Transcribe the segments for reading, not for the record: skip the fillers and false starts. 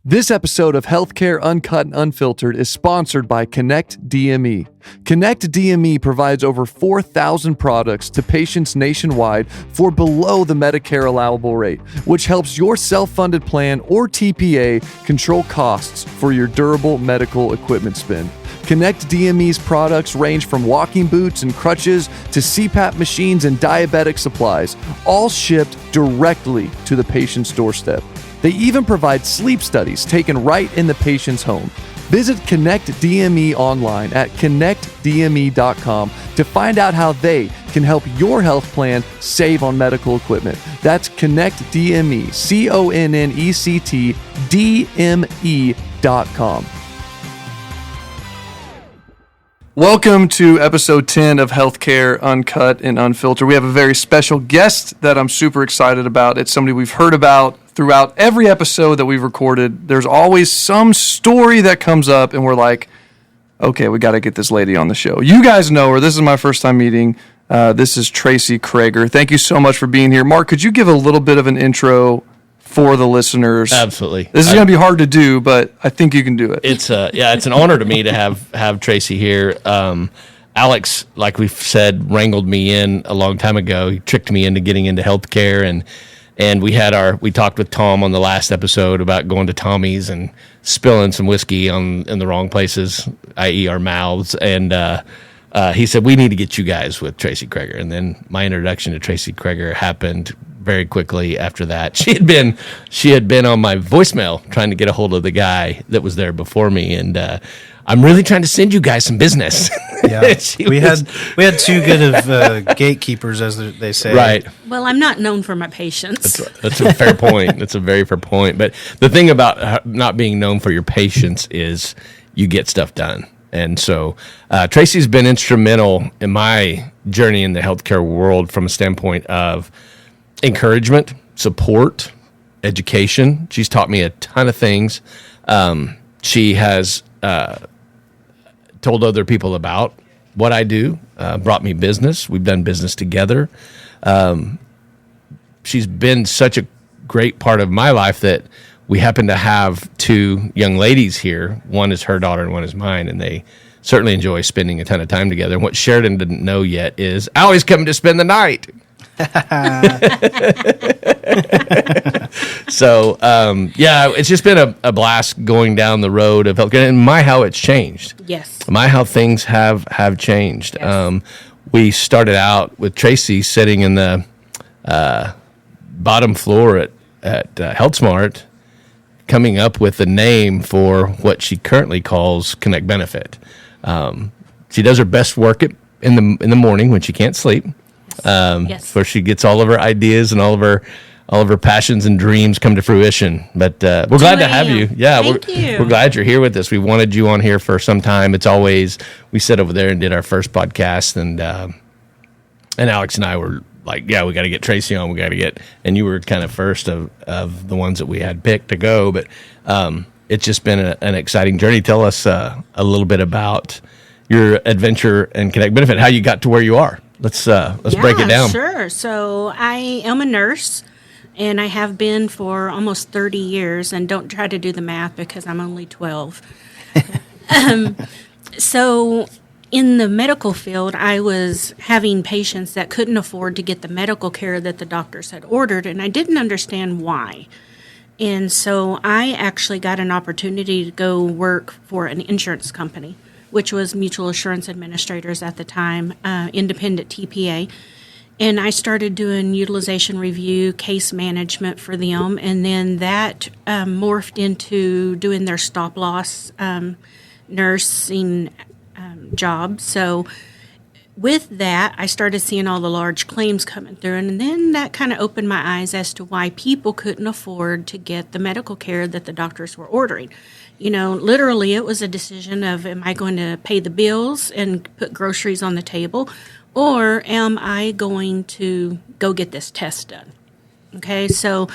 This episode of Healthcare Uncut and Unfiltered is sponsored by Connect DME. Connect DME provides over 4,000 products to patients nationwide for below the Medicare allowable rate, which helps your self-funded plan or TPA control costs for your durable medical equipment spend. Connect DME's products range from walking boots and crutches to CPAP machines and diabetic supplies, all shipped directly to the patient's doorstep. They even provide sleep studies taken right in the patient's home. Visit Connect DME online at connectdme.com to find out how they can help your health plan save on medical equipment. That's Connect DME, ConnectDME.com. Welcome to episode 10 of Healthcare Uncut and Unfiltered. We have a very special guest that I'm super excited about. It's somebody we've heard about throughout every episode that we've recorded. There's always some story that comes up and we're like, okay, we got to get this lady on the show. You guys know her. This is my first time meeting. This is Tracy Creger. Thank you so much for being here. Mark, could you give a little bit of an intro for the listeners? Absolutely. This is going to be hard to do, but I think you can do it. It's an honor to me to have Tracy here. Alex, like we've said, wrangled me in a long time ago. He tricked me into getting into healthcare, and we talked with Tom on the last episode about going to Tommy's and spilling some whiskey in the wrong places, i.e. our mouths, and he said, we need to get you guys with Tracy Creger. And then my introduction to Tracy Creger happened very quickly after that. She had been on my voicemail trying to get a hold of the guy that was there before me, and I'm really trying to send you guys some business. Yeah, we had too good of gatekeepers, as they say. Right. Well, I'm not known for my patience. That's a fair point. That's a very fair point. But the thing about not being known for your patience is you get stuff done. And so Tracy's been instrumental in my journey in the healthcare world from a standpoint of encouragement, support, education. She's taught me a ton of things. She has told other people about what I do, brought me business. We've done business together. She's been such a great part of my life that we happen to have two young ladies here. One is her daughter and one is mine, and they certainly enjoy spending a ton of time together. And what Sheridan didn't know yet is I always come to spend the night. So, it's just been a blast going down the road of healthcare, and how it's changed. Yes. How things have changed. Yes. We started out with Tracy sitting in the bottom floor at HealthSmart, coming up with a name for what she currently calls Connect Benefit. She does her best work in the morning when she can't sleep. Yes. Where she gets all of her ideas and all of her passions and dreams come to fruition. But we're glad to have you. Yeah, we're glad you're here with us. We wanted you on here for some time. It's always, we sat over there and did our first podcast, and Alex and I were like, yeah, we got to get Tracy on. And you were kind of first of the ones that we had picked to go. But it's just been an exciting journey. Tell us a little bit about your adventure and Connect Benefit, how you got to where you are. Let's break it down. Sure. So I am a nurse, and I have been for almost 30 years, and don't try to do the math because I'm only 12. So in the medical field, I was having patients that couldn't afford to get the medical care that the doctors had ordered, and I didn't understand why. And so I actually got an opportunity to go work for an insurance company, which was Mutual Assurance Administrators at the time, independent TPA. And I started doing utilization review, case management for them, and then that morphed into doing their stop-loss nursing job. So with that, I started seeing all the large claims coming through, and then that kind of opened my eyes as to why people couldn't afford to get the medical care that the doctors were ordering. You know, literally it was a decision of, am I going to pay the bills and put groceries on the table, or am I going to go get this test done? Okay, so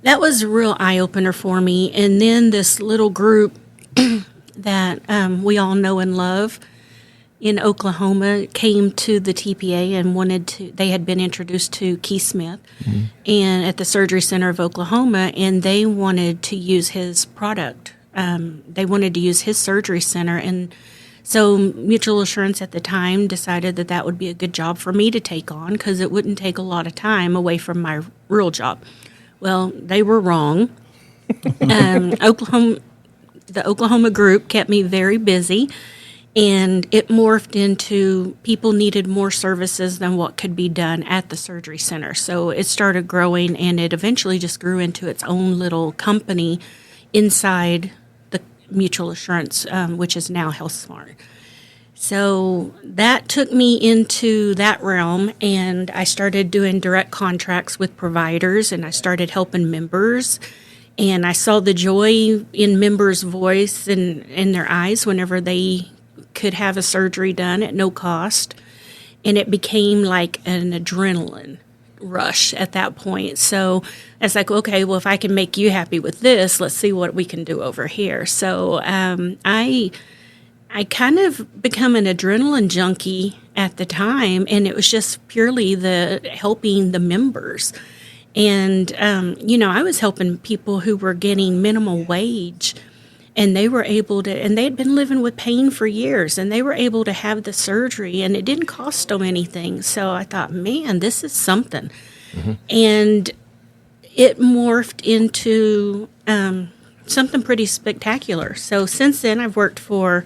that was a real eye-opener for me. And then this little group that we all know and love, in Oklahoma came to the TPA and they had been introduced to Keith Smith and at the Surgery Center of Oklahoma, and they wanted to use his product. They wanted to use his surgery center, and so Mutual Assurance at the time decided that would be a good job for me to take on because it wouldn't take a lot of time away from my real job. Well, they were wrong. The Oklahoma group kept me very busy, and it morphed into people needed more services than what could be done at the surgery center. So it started growing, and it eventually just grew into its own little company inside the Mutual Assurance, which is now HealthSmart. So that took me into that realm, and I started doing direct contracts with providers, and I started helping members. And I saw the joy in members' voice and in their eyes whenever they could have a surgery done at no cost. And it became like an adrenaline rush at that point. So I was like, okay, well, if I can make you happy with this, let's see what we can do over here. So I kind of become an adrenaline junkie at the time, and it was just purely the helping the members. And, I was helping people who were getting minimal wage, and they were able to, and they had been living with pain for years, and they were able to have the surgery, and it didn't cost them anything. So I thought, man, this is something. Mm-hmm. And it morphed into something pretty spectacular. So since then, I've worked for,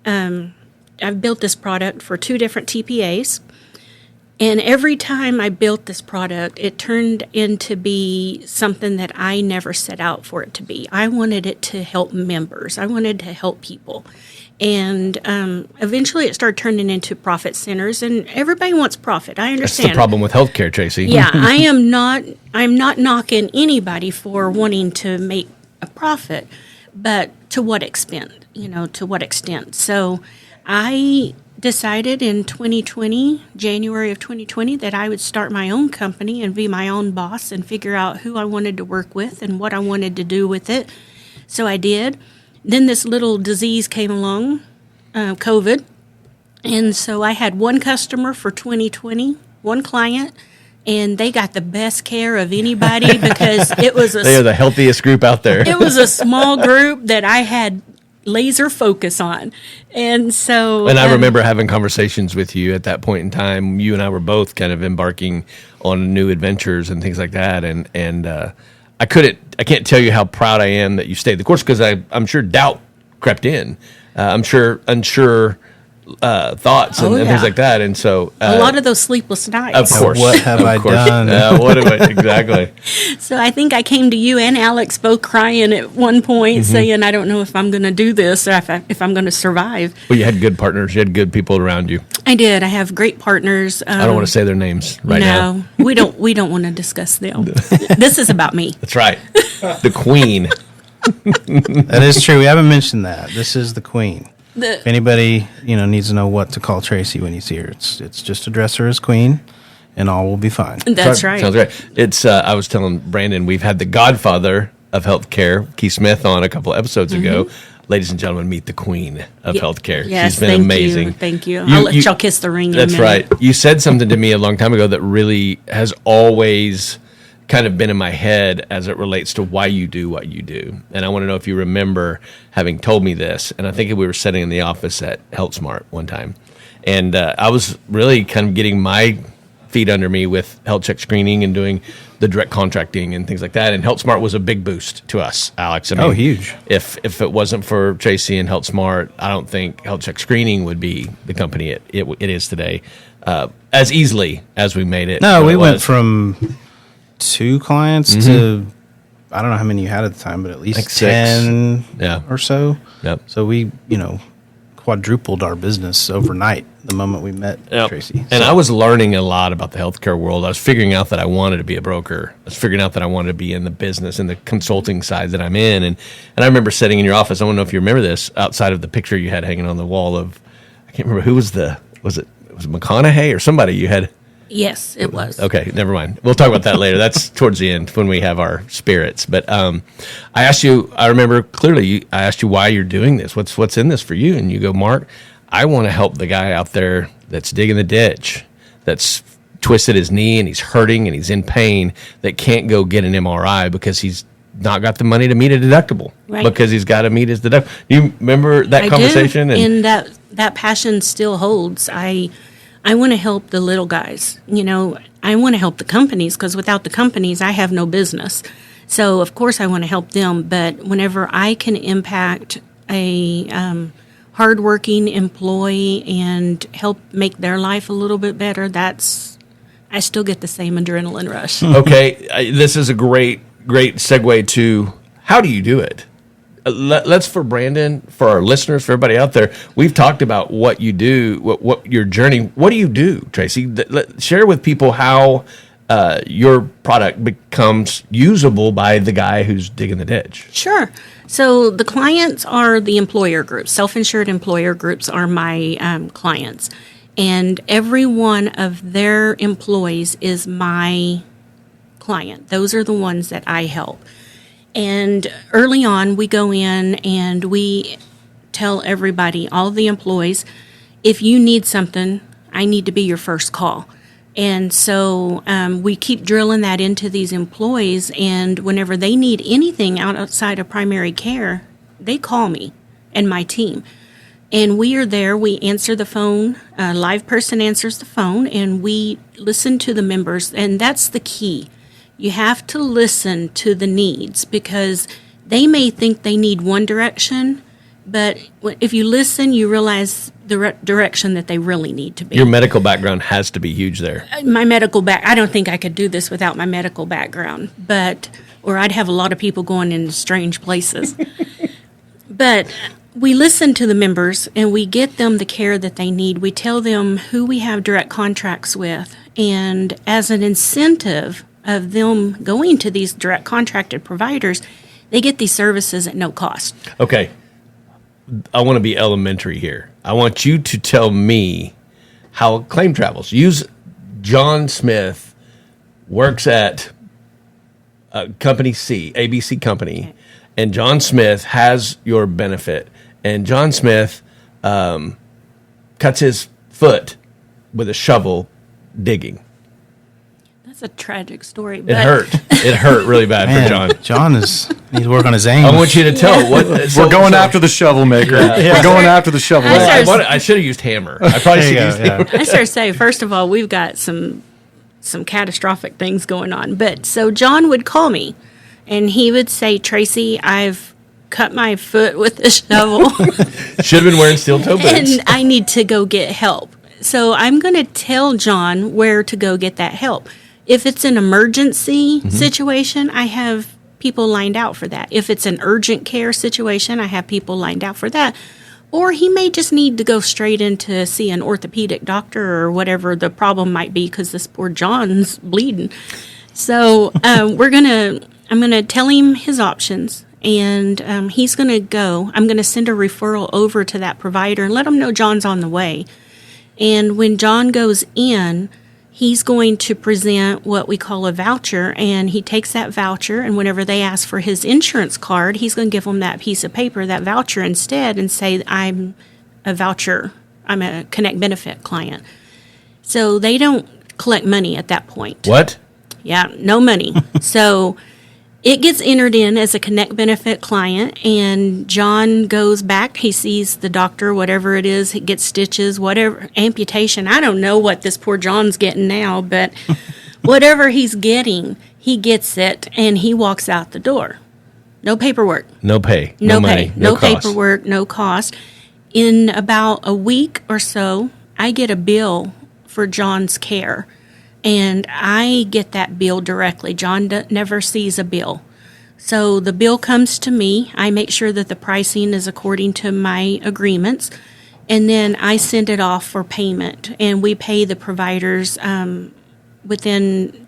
I've built this product for 2 different TPAs. And every time I built this product, it turned into be something that I never set out for it to be. I wanted it to help members. I wanted to help people. And eventually it started turning into profit centers, and everybody wants profit. I understand. That's the problem with healthcare, Tracy. Yeah, I'm not knocking anybody for wanting to make a profit, but to what extent, to what extent. So I decided in January of 2020, that I would start my own company and be my own boss and figure out who I wanted to work with and what I wanted to do with it. So I did. Then this little disease came along, COVID. And so I had one customer for 2020, one client, and they got the best care of anybody because it was they are the healthiest group out there. It was a small group that I had laser focus on. And so I remember having conversations with you at that point in time. You and I were both kind of embarking on new adventures and things like that, and I can't tell you how proud I am that you stayed the course, because I'm sure doubt crept in. I'm sure unsure thoughts and things like that, and so a lot of those sleepless nights. Of course, what have I done? What have I exactly? So I think I came to you and Alex both crying at one point, saying, "I don't know if I'm going to do this or if I'm going to survive." Well, you had good partners. You had good people around you. I did. I have great partners. I don't want to say their names now. No, we don't want to discuss them. This is about me. That's right, the Queen. That is true. We haven't mentioned that. This is the Queen. If anybody needs to know what to call Tracy when you see her, it's just address her as Queen, and all will be fine. That's right. Sounds great. It's I was telling Brandon, we've had the godfather of healthcare, Keith Smith, on a couple of episodes ago. Ladies and gentlemen, meet the Queen of healthcare. Yes, she's been amazing. Thank you. I'll let y'all kiss the ring. That's right. You said something to me a long time ago that really has always kind of been in my head as it relates to why you do what you do. And I want to know if you remember having told me this. And I think we were sitting in the office at HealthSmart one time. And I was really kind of getting my feet under me with health check screening and doing the direct contracting and things like that. And HealthSmart was a big boost to us, Alex. I mean, huge. If it wasn't for Tracy and HealthSmart, I don't think health check screening would be the company it is today as easily as we made it. No, we went from 2 clients to, I don't know how many you had at the time, but at least like 10 or so. Yep. So we, quadrupled our business overnight the moment we met Tracy. And I was learning a lot about the healthcare world. I was figuring out that I wanted to be a broker. I was figuring out that I wanted to be in the business and the consulting side that I'm in. And I remember sitting in your office, I don't know if you remember this, outside of the picture you had hanging on the wall of, I can't remember who was it McConaughey or somebody you had? Yes, it was. Okay, never mind. We'll talk about that later. That's towards the end when we have our spirits. But I remember clearly, I asked you why you're doing this. What's in this for you? And you go, Mark, I want to help the guy out there that's digging the ditch, that's twisted his knee and he's hurting and he's in pain, that can't go get an MRI because he's not got the money to meet a deductible, right, because he's got to meet his deductible. Do you remember that conversation? Do, and that passion still holds. I want to help the little guys. You know, I want to help the companies, because without the companies, I have no business. So, of course, I want to help them. But whenever I can impact a hardworking employee and help make their life a little bit better, I still get the same adrenaline rush. Okay, this is a great segue to how do you do it? Let's, for Brandon, for our listeners, for everybody out there, we've talked about what you do, what your journey. What do you do, Tracy? Share with people how your product becomes usable by the guy who's digging the ditch. Sure. So the clients are the employer groups. Self-insured employer groups are my clients. And every one of their employees is my client. Those are the ones that I help. And early on, we go in and we tell everybody, all the employees, if you need something, I need to be your first call. And so we keep drilling that into these employees, and whenever they need anything outside of primary care, they call me and my team. And we are there. We answer the phone. A live person answers the phone, and we listen to the members. And that's the key. You have to listen to the needs, because they may think they need one direction, but if you listen, you realize the direction that they really need to be. Your medical background has to be huge there. My medical I don't think I could do this without my medical background, or I'd have a lot of people going in strange places. But we listen to the members and we get them the care that they need. We tell them who we have direct contracts with, and as an incentive of them going to these direct contracted providers, they get these services at no cost. Okay. I want to be elementary here. I want you to tell me how a claim travels. Use John Smith works at Company C, ABC Company, and John Smith has your benefit, and John Smith cuts his foot with a shovel digging. That's a tragic story. It hurt. It hurt really bad for John. John needs to work on his aim. I want you to tell what we're going after the shovel maker. Yeah. We're going after the shovel maker. I should have used hammer. I probably should have used hammer. I start to say, first of all, we've got some catastrophic things going on. But so John would call me, and he would say, Tracy, I've cut my foot with the shovel. Should have been wearing steel toe boots. And I need to go get help. So I'm going to tell John where to go get that help. If it's an emergency situation, I have people lined out for that. If it's an urgent care situation, I have people lined out for that. Or he may just need to go straight in to see an orthopedic doctor or whatever the problem might be, because this poor John's bleeding. So I'm going to tell him his options, and he's going to go. I'm going to send a referral over to that provider and let him know John's on the way. And when John goes in, he's going to present what we call a voucher, and he takes that voucher, and whenever they ask for his insurance card, he's going to give them that piece of paper, that voucher instead, and say, I'm a Connect Benefit client. So they don't collect money at that point. What? Yeah, no money. So it gets entered in as a Connect Benefit client, and John goes back. He sees the doctor, whatever it is. He gets stitches, whatever, amputation. I don't know what this poor John's getting now, but whatever he's getting, he gets it, and he walks out the door. No paperwork. No pay. No money. pay. No cost. paperwork. No cost. In about a week or so, I get a bill for John's care. And I get that bill directly. John never sees a bill. So the bill comes to me. I make sure that the pricing is according to my agreements. And then I send it off for payment. And we pay the providers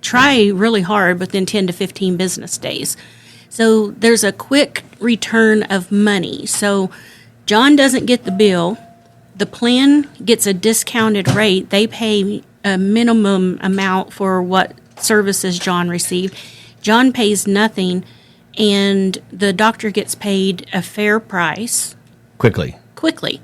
try really hard, within 10 to 15 business days. So there's a quick return of money. So John doesn't get the bill. The plan gets a discounted rate. They pay a minimum amount for what services John received. John pays nothing, and the doctor gets paid a fair price. Quickly.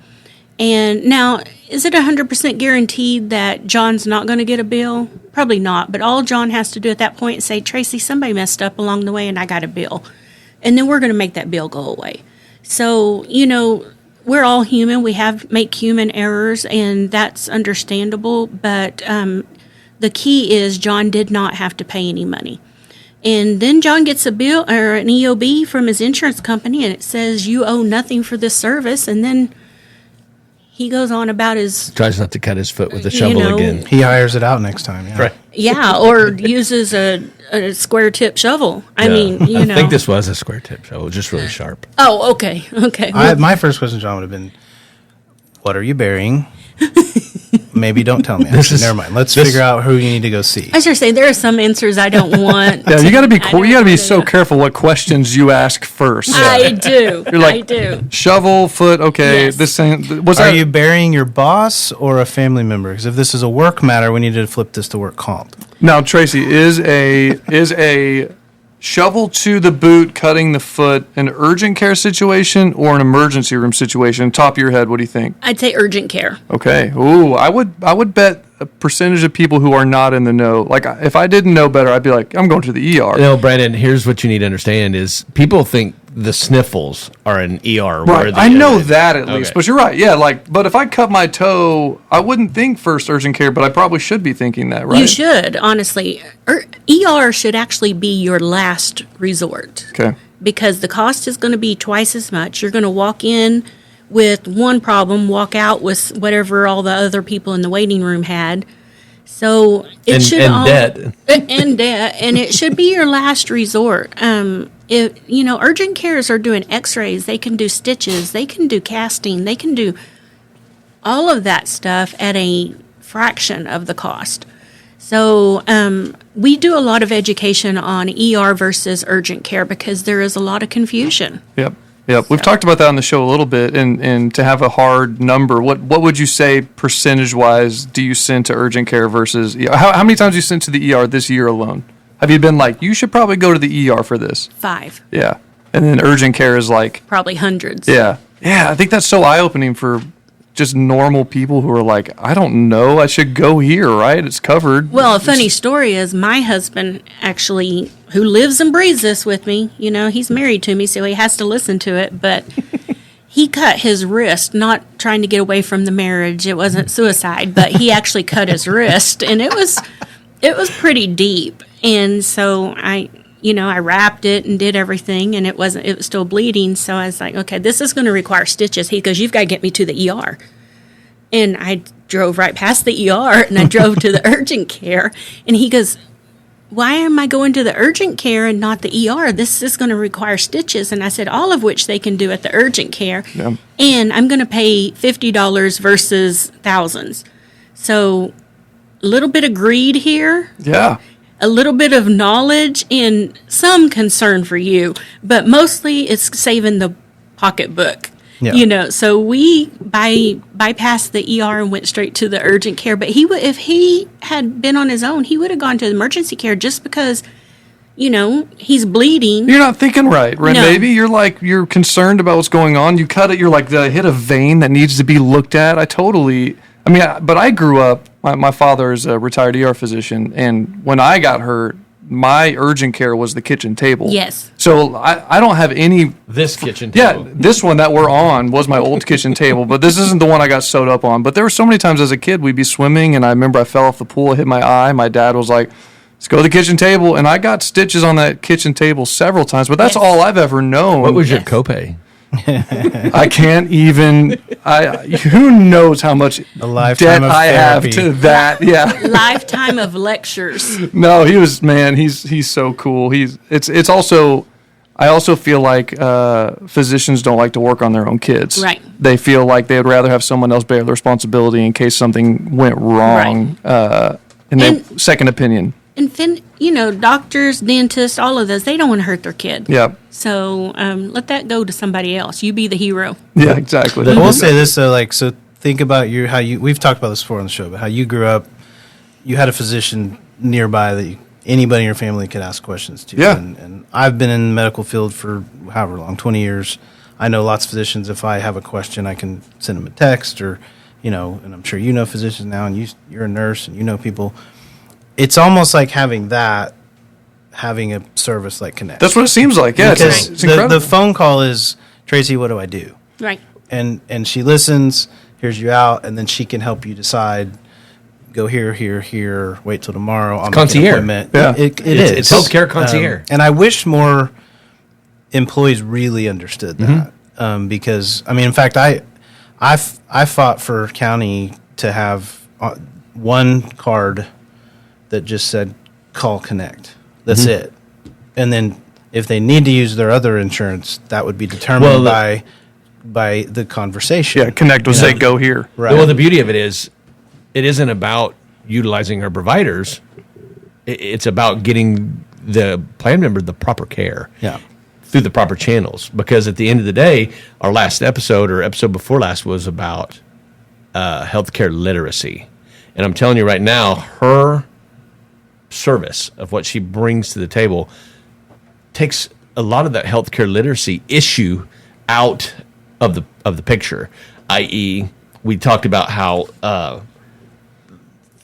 And now, is it 100% guaranteed that John's not going to get a bill? Probably not. But all John has to do at that point is say, Tracy, somebody messed up along the way and I got a bill. And then we're going to make that bill go away. So, we're all human. We make human errors, and that's understandable. But the key is John did not have to pay any money. And then John gets a bill or an EOB from his insurance company, and it says you owe nothing for this service. And then he goes on about his... Tries not to cut his foot with a shovel again. He hires it out next time. Yeah. Right. Yeah, or uses a square tip shovel. I mean, I think this was a square tip shovel, just really sharp. Oh, okay. Okay. My first question, John, would have been, what are you burying? Maybe don't tell me. Never mind. Let's figure out who you need to go see. I was just saying there are some answers I don't want. Yeah, you got to be so careful what questions you ask first. I do. You're like, I do. Shovel, foot, okay. Yes. This thing, Are you burying your boss or a family member? Because if this is a work matter, we need to flip this to work comp. Now, Tracy, is a shovel to the boot, cutting the foot, an urgent care situation or an emergency room situation? Top of your head, what do you think? I'd say urgent care. Okay. Ooh, I would bet a percentage of people who are not in the know. Like, if I didn't know better, I'd be like, I'm going to the ER. No, Brandon, here's what you need to understand is people think the sniffles are an ER Right. worthy. I know event. that at least, but you're right. Yeah, but if I cut my toe, I wouldn't think first urgent care, but I probably should be thinking that, right? You should, honestly. ER should actually be your last resort. Okay. Because the cost is going to be twice as much. You're going to walk in with one problem, walk out with whatever all the other people in the waiting room had. So it should debt. And debt, and it should be your last resort. Urgent cares are doing X-rays. They can do stitches. They can do casting. They can do all of that stuff at a fraction of the cost. So we do a lot of education on ER versus urgent care because there is a lot of confusion. Yep. We've talked about that on the show a little bit, and to have a hard number, what would you say percentage-wise do you send to urgent care versus ER? How many times you sent to the ER this year alone? Have you been like, you should probably go to the ER for this? 5. Yeah. And then urgent care is like... Probably hundreds. Yeah. Yeah, I think that's so eye-opening for just normal people who are like, I don't know, I should go here, right? It's covered. Well, a funny story is my husband actually, who lives and breathes this with me, he's married to me, so he has to listen to it, but he cut his wrist, not trying to get away from the marriage. It wasn't suicide, but he actually cut his wrist, and it was pretty deep. And so I wrapped it and did everything, and it was still bleeding. So I was like, okay, this is going to require stitches. He goes, you've got to get me to the ER. And I drove right past the ER, and I drove to the urgent care. And he goes, why am I going to the urgent care and not the ER? This is going to require stitches. And I said, all of which they can do at the urgent care. Yeah. And I'm going to pay $50 versus thousands. So a little bit of greed here. Yeah. A little bit of knowledge and some concern for you, but mostly it's saving the pocketbook. Yeah. So we bypassed the ER and went straight to the urgent care. But if he had been on his own, he would have gone to the emergency care just because, he's bleeding. You're not thinking right, No. Maybe you're concerned about what's going on. You cut it. You're like, did I hit a vein that needs to be looked at? But I grew up, my father is a retired ER physician, and when I got hurt, my urgent care was the kitchen table. Yes. So I don't have any... This kitchen table. Yeah, this one that we're on was my old kitchen table, but this isn't the one I got sewed up on. But there were so many times as a kid, we'd be swimming, and I remember I fell off the pool, hit my eye. My dad was like, let's go to the kitchen table, and I got stitches on that kitchen table several times, but that's all I've ever known. What was your copay? I can't even. Who knows how much debt I have to that? Yeah, Lifetime of lectures. No, he was He's so cool. It's also. I also feel like physicians don't like to work on their own kids. Right. They feel like they would rather have someone else bear the responsibility in case something went wrong. Right. And second opinion. And doctors, dentists, all of those, they don't want to hurt their kid. Yeah. So let that go to somebody else. You be the hero. Yeah, exactly. I will say this though, so think about we've talked about this before on the show, but how you grew up, you had a physician nearby that anybody in your family could ask questions to. Yeah. And I've been in the medical field for however long, 20 years. I know lots of physicians, if I have a question, I can send them a text or, and I'm sure you know physicians now, and you're a nurse and you know people. It's almost like having a service like Connect. That's what it seems like. Yeah, because it's incredible. the phone call is, Tracy, what do I do? Right. And she listens, hears you out, and then she can help you decide, go here, wait till tomorrow. I'll make an appointment. Yeah. It is. It's healthcare concierge. And I wish more employees really understood that. Because, in fact, I fought for county to have one card that just said, call Connect. That's it. And then if they need to use their other insurance, that would be determined by the conversation. Yeah, Connect would say, go here. Right. Well, the beauty of it is, it isn't about utilizing our providers. It's about getting the plan member the proper care through the proper channels. Because at the end of the day, our last episode or episode before last was about healthcare literacy. And I'm telling you right now, her service of what she brings to the table takes a lot of that healthcare literacy issue out of the picture. I.e., we talked about how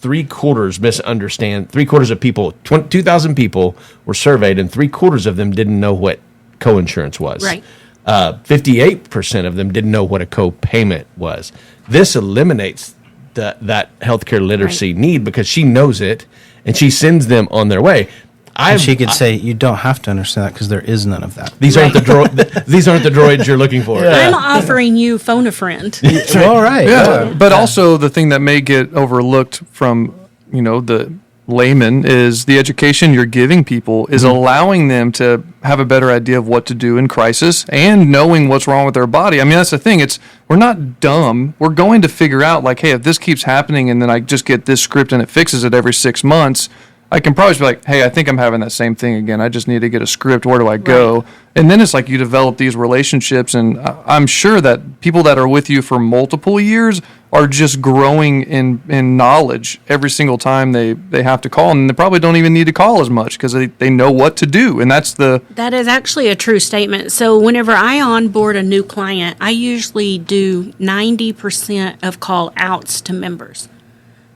3/4 of people, 2,000 people were surveyed, and 3/4 of them didn't know what coinsurance was. Right. 58% of them didn't know what a co-payment was. This eliminates that healthcare literacy need because she knows it, and she sends them on their way. And she could say, you don't have to understand that because there is none of that. These aren't the droids you're looking for. I'm offering you phone a friend. All right. Yeah, but also the thing that may get overlooked from the layman is the education you're giving people is allowing them to have a better idea of what to do in crisis and knowing what's wrong with their body. That's the thing. We're not dumb. We're going to figure out hey, if this keeps happening and then I just get this script and it fixes it every 6 months, I can probably be like, hey, I think I'm having that same thing again. I just need to get a script. Where do I go? Right. And then it's like you develop these relationships, and I'm sure that people that are with you for multiple years are just growing in knowledge every single time they have to call, and they probably don't even need to call as much because they know what to do, and that is actually a true statement. So whenever I onboard a new client, I usually do 90% of call outs to members,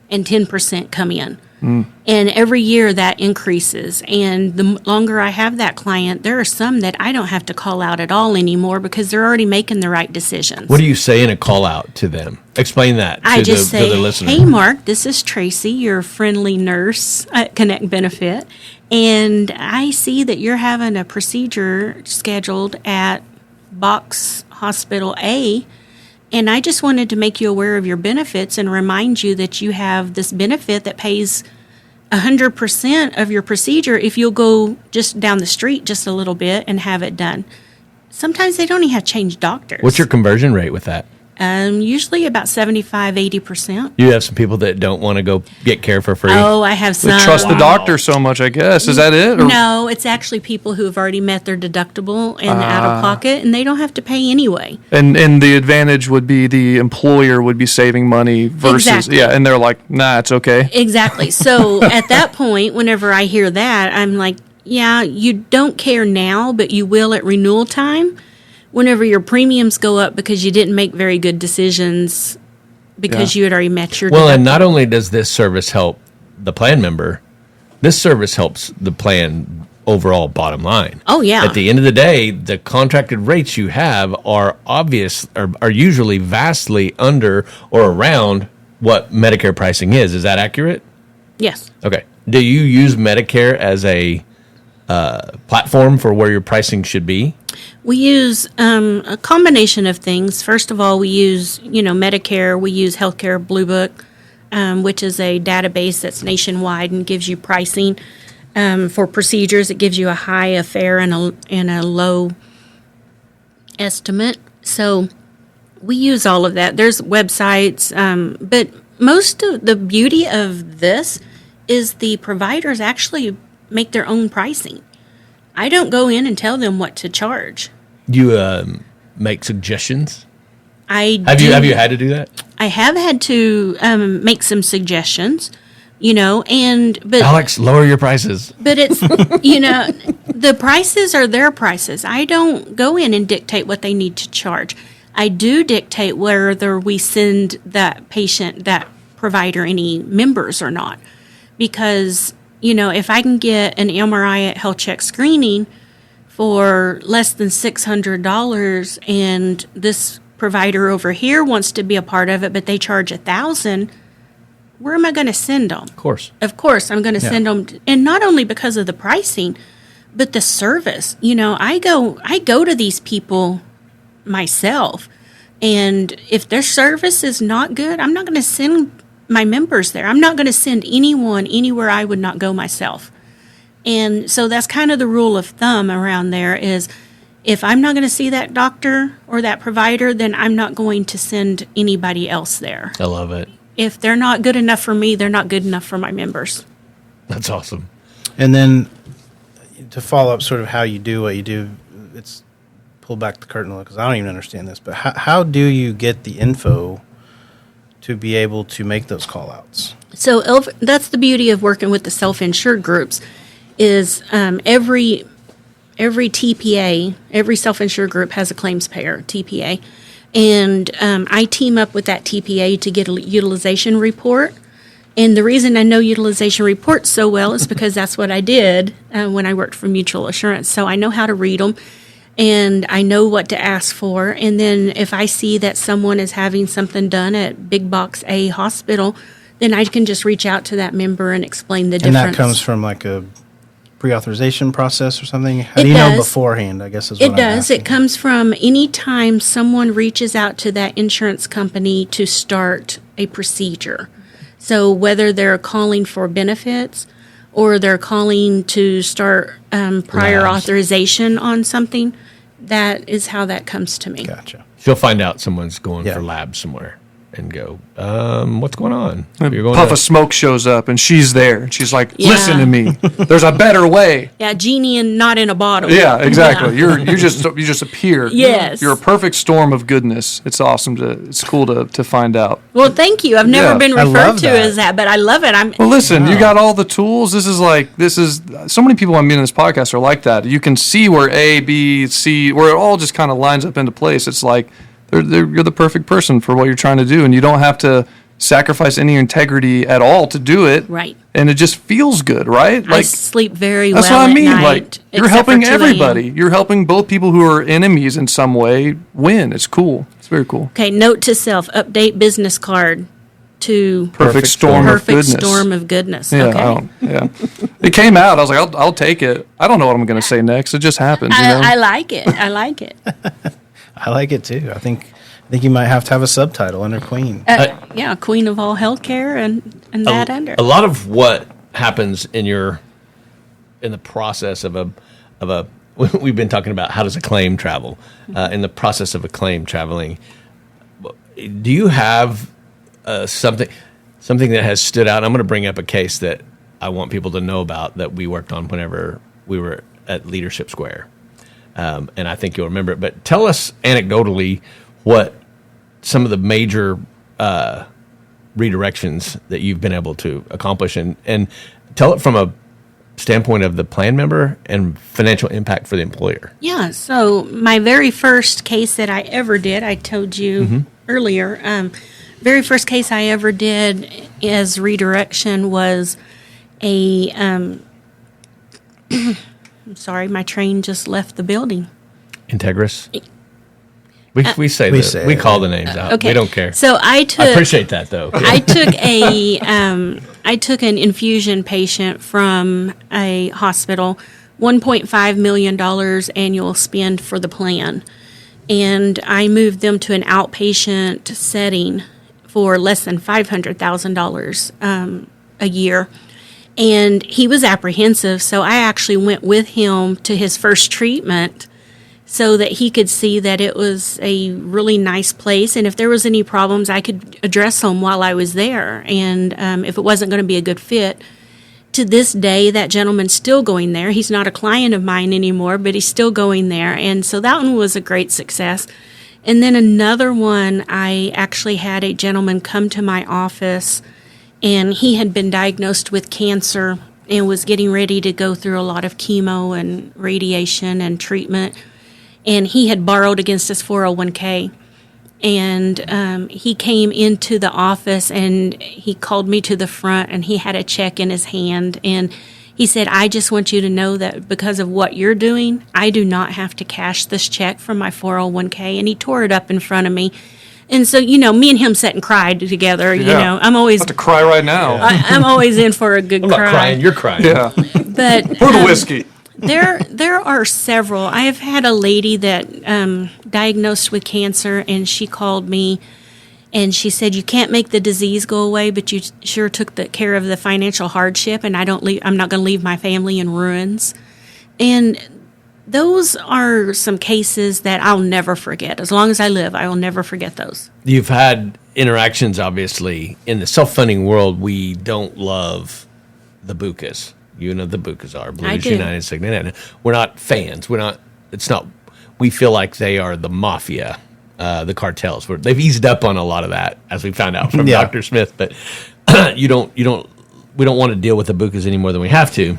and 10% come in. And every year that increases. And the longer I have that client, there are some that I don't have to call out at all anymore because they're already making the right decisions. What do you say in a call out to them? Explain that I to the listener. Hey, Mark, this is Tracy, your friendly nurse at Connect Benefit. And I see that you're having a procedure scheduled at Box Hospital A. And I just wanted to make you aware of your benefits and remind you that you have this benefit that pays 100% of your procedure if you'll go just down the street just a little bit and have it done. Sometimes they don't even have to change doctors. What's your conversion rate with that? Usually about 75-80%. You have some people that don't want to go get care for free. Oh, I have some. They trust the doctor so much, I guess. Is that it? Or? No, it's actually people who have already met their deductible and out of pocket, and they don't have to pay anyway. And the advantage would be the employer would be saving money versus, and they're like, nah, it's okay. Exactly. So at that point, whenever I hear that, I'm like, yeah, you don't care now, but you will at renewal time. Whenever your premiums go up because you didn't make very good decisions because you had already met your deductible. And not only does this service help the plan member, this service helps the plan overall bottom line. Oh, yeah. At the end of the day, the contracted rates you have are usually vastly under or around what Medicare pricing is. Is that accurate? Yes. Okay. Do you use Medicare as a platform for where your pricing should be? We use a combination of things. First of all, we use, Medicare. We use Healthcare Blue Book, which is a database that's nationwide and gives you pricing for procedures. It gives you a high, a fair, and a low estimate. So we use all of that. There's websites, but most of the beauty of this is the providers actually make their own pricing. I don't go in and tell them what to charge. You make suggestions? Have you had to do that? I have had to make some suggestions, but Alex, lower your prices. But it's The prices are their prices. I don't go in and dictate what they need to charge. I do dictate whether we send that patient, that provider, any members or not. Because, if I can get an MRI at Health Check Screening for less than $600 and this provider over here wants to be a part of it, but they charge $1,000, where am I going to send them? Of course, I'm going to send them, and not only because of the pricing, but the service. I go to these people myself, and if their service is not good, I'm not going to send my members there. I'm not going to send anyone anywhere I would not go myself. And so that's kind of the rule of thumb around there is, if I'm not going to see that doctor or that provider, then I'm not going to send anybody else there. I love it. If they're not good enough for me, they're not good enough for my members. That's awesome. And then to follow up sort of how you do what you do, it's pull back the curtain a little because I don't even understand this, but how do you get the info to be able to make those call outs? So that's the beauty of working with the self-insured groups is every TPA, every self-insured group has a claims payer, TPA. And I team up with that TPA to get a utilization report. And the reason I know utilization reports so well is because that's what I did when I worked for Mutual Assurance. So I know how to read them, and I know what to ask for. And then if I see that someone is having something done at Big Box A hospital, then I can just reach out to that member and explain the difference. And that comes from like a pre-authorization process or something? How do you know beforehand, I guess is what I'm asking. It does. It comes from any time someone reaches out to that insurance company to start a procedure. So whether they're calling for benefits or they're calling to start prior authorization on something, that is how that comes to me. Gotcha. She'll find out someone's going for labs somewhere and go, what's going on? You're going puff of smoke shows up, and she's there. She's like, listen to me. There's a better way. Yeah, genie and not in a bottle. Yeah, exactly. Yeah. You just appear. Yes. You're a perfect storm of goodness. It's awesome it's cool to find out. Well, thank you. I've never been referred to as that, but I love it. Well, listen, you got all the tools. This is so many people I meet in this podcast are like that. You can see where A, B, C, where it all just kind of lines up into place. It's like, you're the perfect person for what you're trying to do, and you don't have to sacrifice any integrity at all to do it. Right. And it just feels good, right? I sleep very well. That's what I mean. At night, like you're helping everybody. You're helping both people who are enemies in some way win. It's cool. It's very cool. Okay. Note to self: update business card to perfect storm of goodness. Yeah. Okay. It came out. I was like, I'll take it. I don't know what I'm going to say next. It just happens. I like it. I like it. I like it too. I think you might have to have a subtitle under Queen. Queen of all healthcare and that under. A lot of what happens in the process of a we've been talking about how does a claim travel in the process of a claim traveling. Do you have something that has stood out? I'm going to bring up a case that I want people to know about that we worked on whenever we were at Leadership Square. And I think you'll remember it. But tell us anecdotally what some of the major redirections that you've been able to accomplish, and tell it from a standpoint of the plan member and financial impact for the employer. Yeah. So my very first case that I ever did, I told you earlier, very first case I ever did as redirection was a I'm sorry, my train just left the building. Integris? We call the names out. Okay. We don't care. So I appreciate that though. I took an infusion patient from a hospital, $1.5 million annual spend for the plan. And I moved them to an outpatient setting for less than $500,000 a year. And he was apprehensive, so I actually went with him to his first treatment so that he could see that it was a really nice place. And if there was any problems, I could address them while I was there. And if it wasn't going to be a good fit, to this day, that gentleman's still going there. He's not a client of mine anymore, but he's still going there. And so that one was a great success. And then another one, I actually had a gentleman come to my office, and he had been diagnosed with cancer and was getting ready to go through a lot of chemo and radiation and treatment. And he had borrowed against his 401k. And he came into the office and he called me to the front and he had a check in his hand. And he said, I just want you to know that because of what you're doing, I do not have to cash this check from my 401k. And he tore it up in front of me. And so, me and him sat and cried together. I'm always about to cry right now. I'm always in for a good I'm cry. not crying. You're crying. Yeah. But Pour the whiskey. there are several. I have had a lady that diagnosed with cancer, and she called me, and she said, "You can't make the disease go away, but you sure took care of the financial hardship, and I'm not going to leave my family in ruins." And those are some cases that I'll never forget. As long as I live, I will never forget those. You've had interactions, obviously. In the self-funding world, we don't love the BUCAs. You know the BUCAs are, Blues United, Cigna. We're not fans. We feel like they are the mafia, the cartels. They've eased up on a lot of that, as we found out from Dr. Smith. But we don't want to deal with the BUCAs any more than we have to.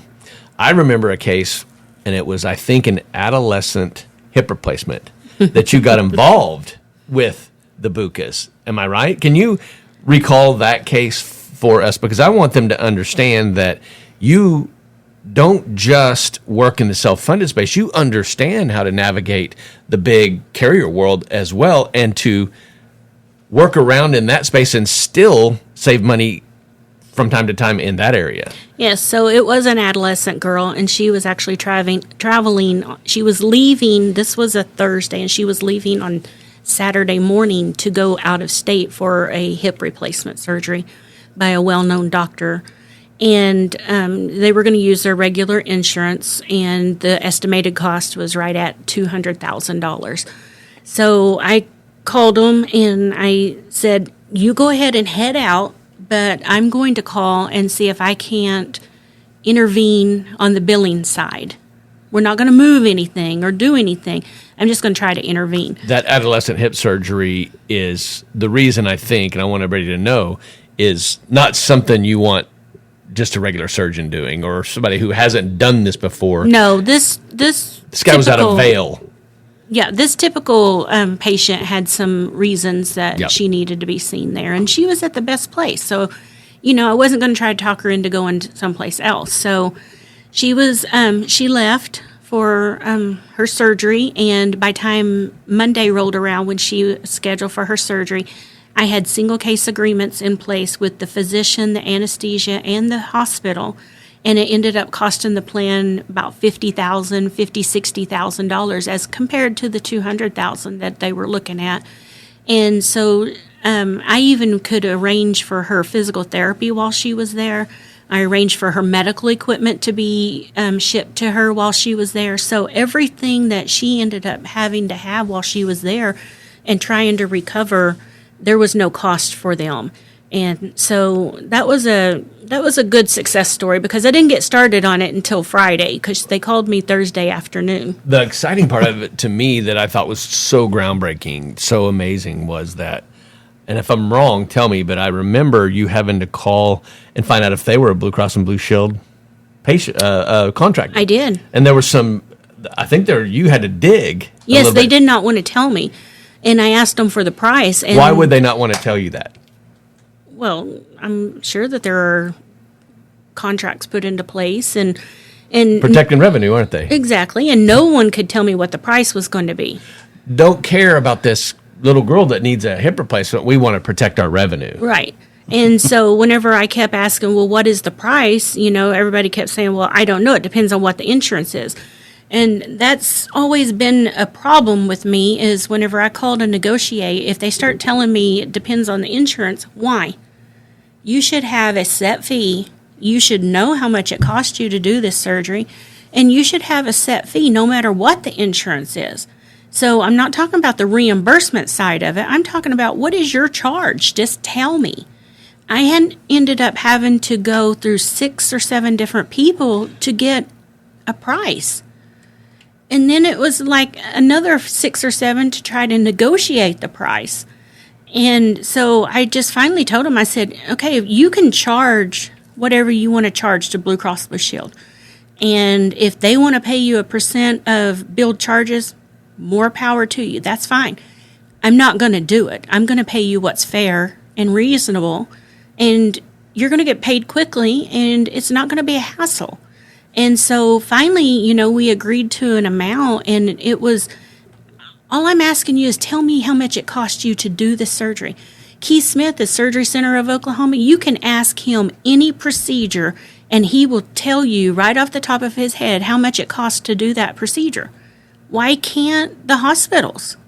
I remember a case, and it was, I think, an adolescent hip replacement that you got involved with the BUCAs. Am I right? Can you recall that case for us? Because I want them to understand that you don't just work in the self-funded space. You understand how to navigate the big carrier world as well, and to work around in that space and still save money from time to time in that area. Yes, so it was an adolescent girl, and she was actually traveling. She was leaving, this was a Thursday, and she was leaving on Saturday morning to go out of state for a hip replacement surgery by a well-known doctor. And they were going to use their regular insurance, and the estimated cost was right at $200,000. So I called them, and I said, you go ahead and head out, but I'm going to call and see if I can't intervene on the billing side. We're not going to move anything or do anything. I'm just going to try to intervene. That adolescent hip surgery is the reason, I think, and I want everybody to know, is not something you want just a regular surgeon doing or somebody who hasn't done this before. No, this guy was out of Vail. Yeah, this typical patient had some reasons that she needed to be seen there, and she was at the best place. So, I wasn't going to try to talk her into going someplace else. So she left for her surgery, and by time Monday rolled around when she was scheduled for her surgery, I had single case agreements in place with the physician, the anesthesia, and the hospital, and it ended up costing the plan about $60,000 as compared to the $200,000 that they were looking at. And so I even could arrange for her physical therapy while she was there. I arranged for her medical equipment to be shipped to her while she was there. So everything that she ended up having to have while she was there and trying to recover, there was no cost for them. And so that was a good success story, because I didn't get started on it until Friday, because they called me Thursday afternoon. The exciting part of it to me that I thought was so groundbreaking, so amazing, was that, and if I'm wrong, tell me, but I remember you having to call and find out if they were a Blue Cross and Blue Shield patient contractor. I did. And there was some, I think you had to dig. Yes, they did not want to tell me. And I asked them for the price. And why would they not want to tell you that? Well, I'm sure that there are contracts put into place and protecting revenue, aren't they? Exactly. And no one could tell me what the price was going to be. Don't care about this little girl that needs a hip replacement. We want to protect our revenue. Right. And so whenever I kept asking, well, what is the price? Everybody kept saying, well, I don't know. It depends on what the insurance is. And that's always been a problem with me, is whenever I call to negotiate, if they start telling me it depends on the insurance, why? You should have a set fee. You should know how much it costs you to do this surgery, and you should have a set fee no matter what the insurance is. So I'm not talking about the reimbursement side of it. I'm talking about, what is your charge? Just tell me. I had ended up having to go through 6 or 7 different people to get a price. And then it was like another 6 or 7 to try to negotiate the price. And so I just finally told him, I said, okay, you can charge whatever you want to charge to Blue Cross Blue Shield. And if they want to pay you a % of billed charges, more power to you. That's fine. I'm not going to do it. I'm going to pay you what's fair and reasonable, and you're going to get paid quickly, and it's not going to be a hassle. And so finally, we agreed to an amount, and it was, all I'm asking you is tell me how much it cost you to do the surgery. Keith Smith, the Surgery Center of Oklahoma, you can ask him any procedure, and he will tell you right off the top of his head how much it costs to do that procedure. Why can't the hospitals?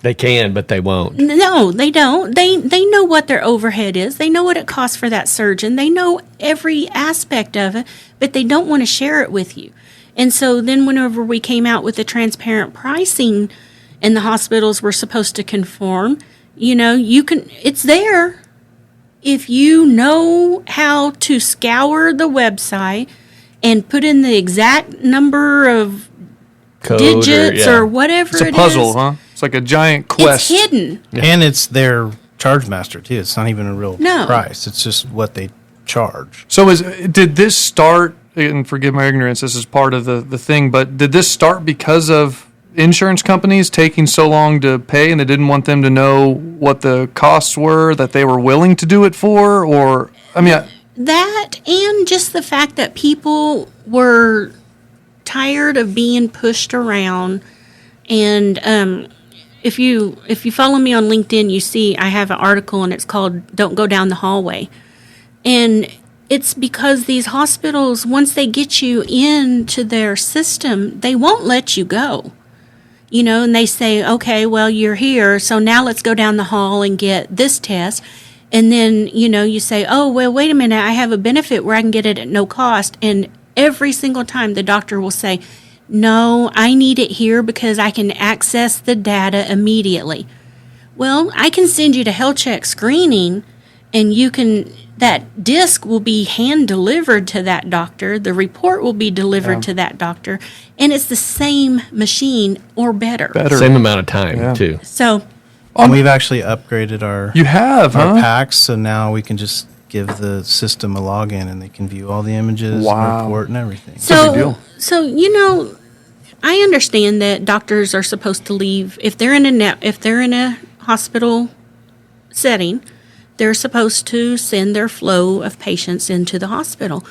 They can, but they won't. No, they don't. They know what their overhead is. They know what it costs for that surgeon. They know every aspect of it, but they don't want to share it with you. And so then whenever we came out with the transparent pricing and the hospitals were supposed to conform, it's there. If you know how to scour the website and put in the exact number of Code digits or whatever It's a puzzle, huh? It's like a giant quest. It's hidden. And it's their charge master too. It's not even a real price. It's just what they charge. So did this start, and forgive my ignorance, this is part of the thing, but did this start because of insurance companies taking so long to pay and they didn't want them to know what the costs were that they were willing to do it for? Or, that and just the fact that people were tired of being pushed around. And if you follow me on LinkedIn, you see I have an article and it's called "Don't Go Down the Hallway." And it's because these hospitals, once they get you into their system, they won't let you go. And they say, okay, well, you're here, so now let's go down the hall and get this test. And then, you say, oh, well, wait a minute, I have a benefit where I can get it at no cost. And every single time the doctor will say, no, I need it here because I can access the data immediately. Well, I can send you to health check screening, and that disc will be hand delivered to that doctor. The report will be delivered to that doctor, and it's the same machine or better. Same amount of time, too. So, And we've actually upgraded our our packs, so now we can just give the system a login, and they can view all the images, and report, and everything. So, I understand that doctors are supposed to leave if they're in a hospital setting. They're supposed to send their flow of patients into the hospital.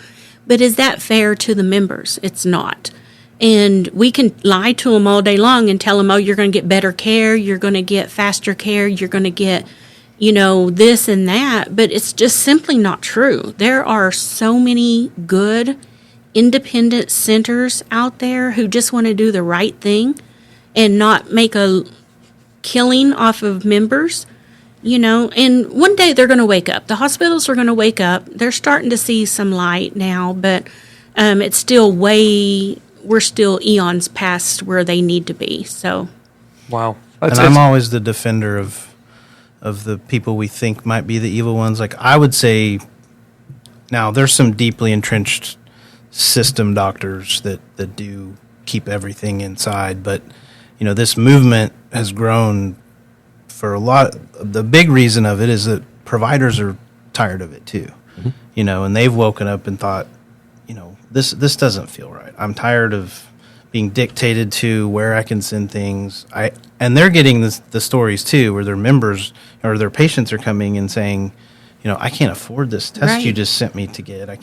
But is that fair to the members? It's not. And we can lie to them all day long and tell them, oh, you're going to get better care, you're going to get faster care, you're going to get, this and that. But it's just simply not true. There are so many good independent centers out there who just want to do the right thing and not make a killing off of members. And one day they're going to wake up. The hospitals are going to wake up. They're starting to see some light now, but it's still we're still eons past where they need to be. So, wow. And I'm always the defender of the people we think might be the evil ones. Like, I would say, now there's some deeply entrenched system doctors that do keep everything inside, but this movement has grown. For a lot, the big reason of it is that providers are tired of it too, and they've woken up and thought, this doesn't feel right. I'm tired of being dictated to where I can send things. And they're getting the stories too, where their members or their patients are coming and saying, I can't afford this test you just sent me to get. I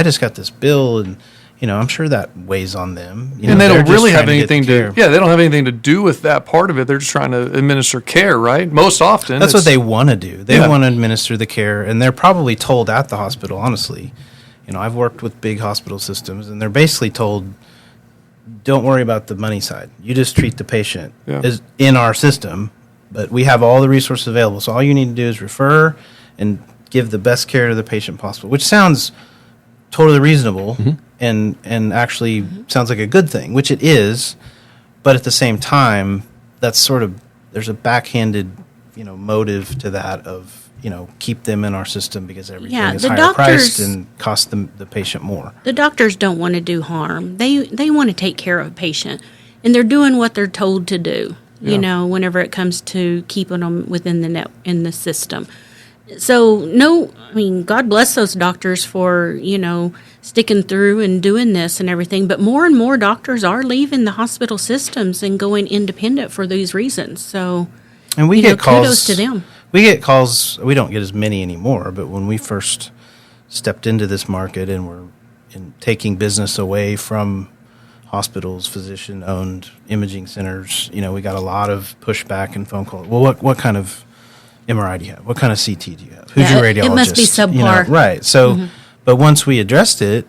just got this bill, and I'm sure that weighs on them. And they don't really have anything they don't have anything to do with that part of it. They're just trying to administer care, right? Most often. That's what they want to do. They want to administer the care, and they're probably told at the hospital, honestly. I've worked with big hospital systems, and they're basically told, don't worry about the money side. You just treat the patient is in our system, but we have all the resources available. So all you need to do is refer and give the best care to the patient possible, which sounds totally reasonable. And actually sounds like a good thing, which it is, but at the same time, that's there's a backhanded, motive to that of, keep them in our system because everything is higher priced and costs the patient more. The doctors don't want to do harm. They want to take care of a patient, and they're doing what they're told to do, whenever it comes to keeping them within in the system. So, no, I mean, God bless those doctors for, sticking through and doing this and everything. But more and more doctors are leaving the hospital systems and going independent for these reasons. So, and we get calls. Kudos to them. We get calls. We don't get as many anymore, but when we first stepped into this market and were taking business away from hospitals, physician-owned imaging centers, we got a lot of pushback and phone calls. Well, what kind of MRI do you have? What kind of CT do you have? Who's your radiologist? It must be subpar. Right. So, but once we addressed it,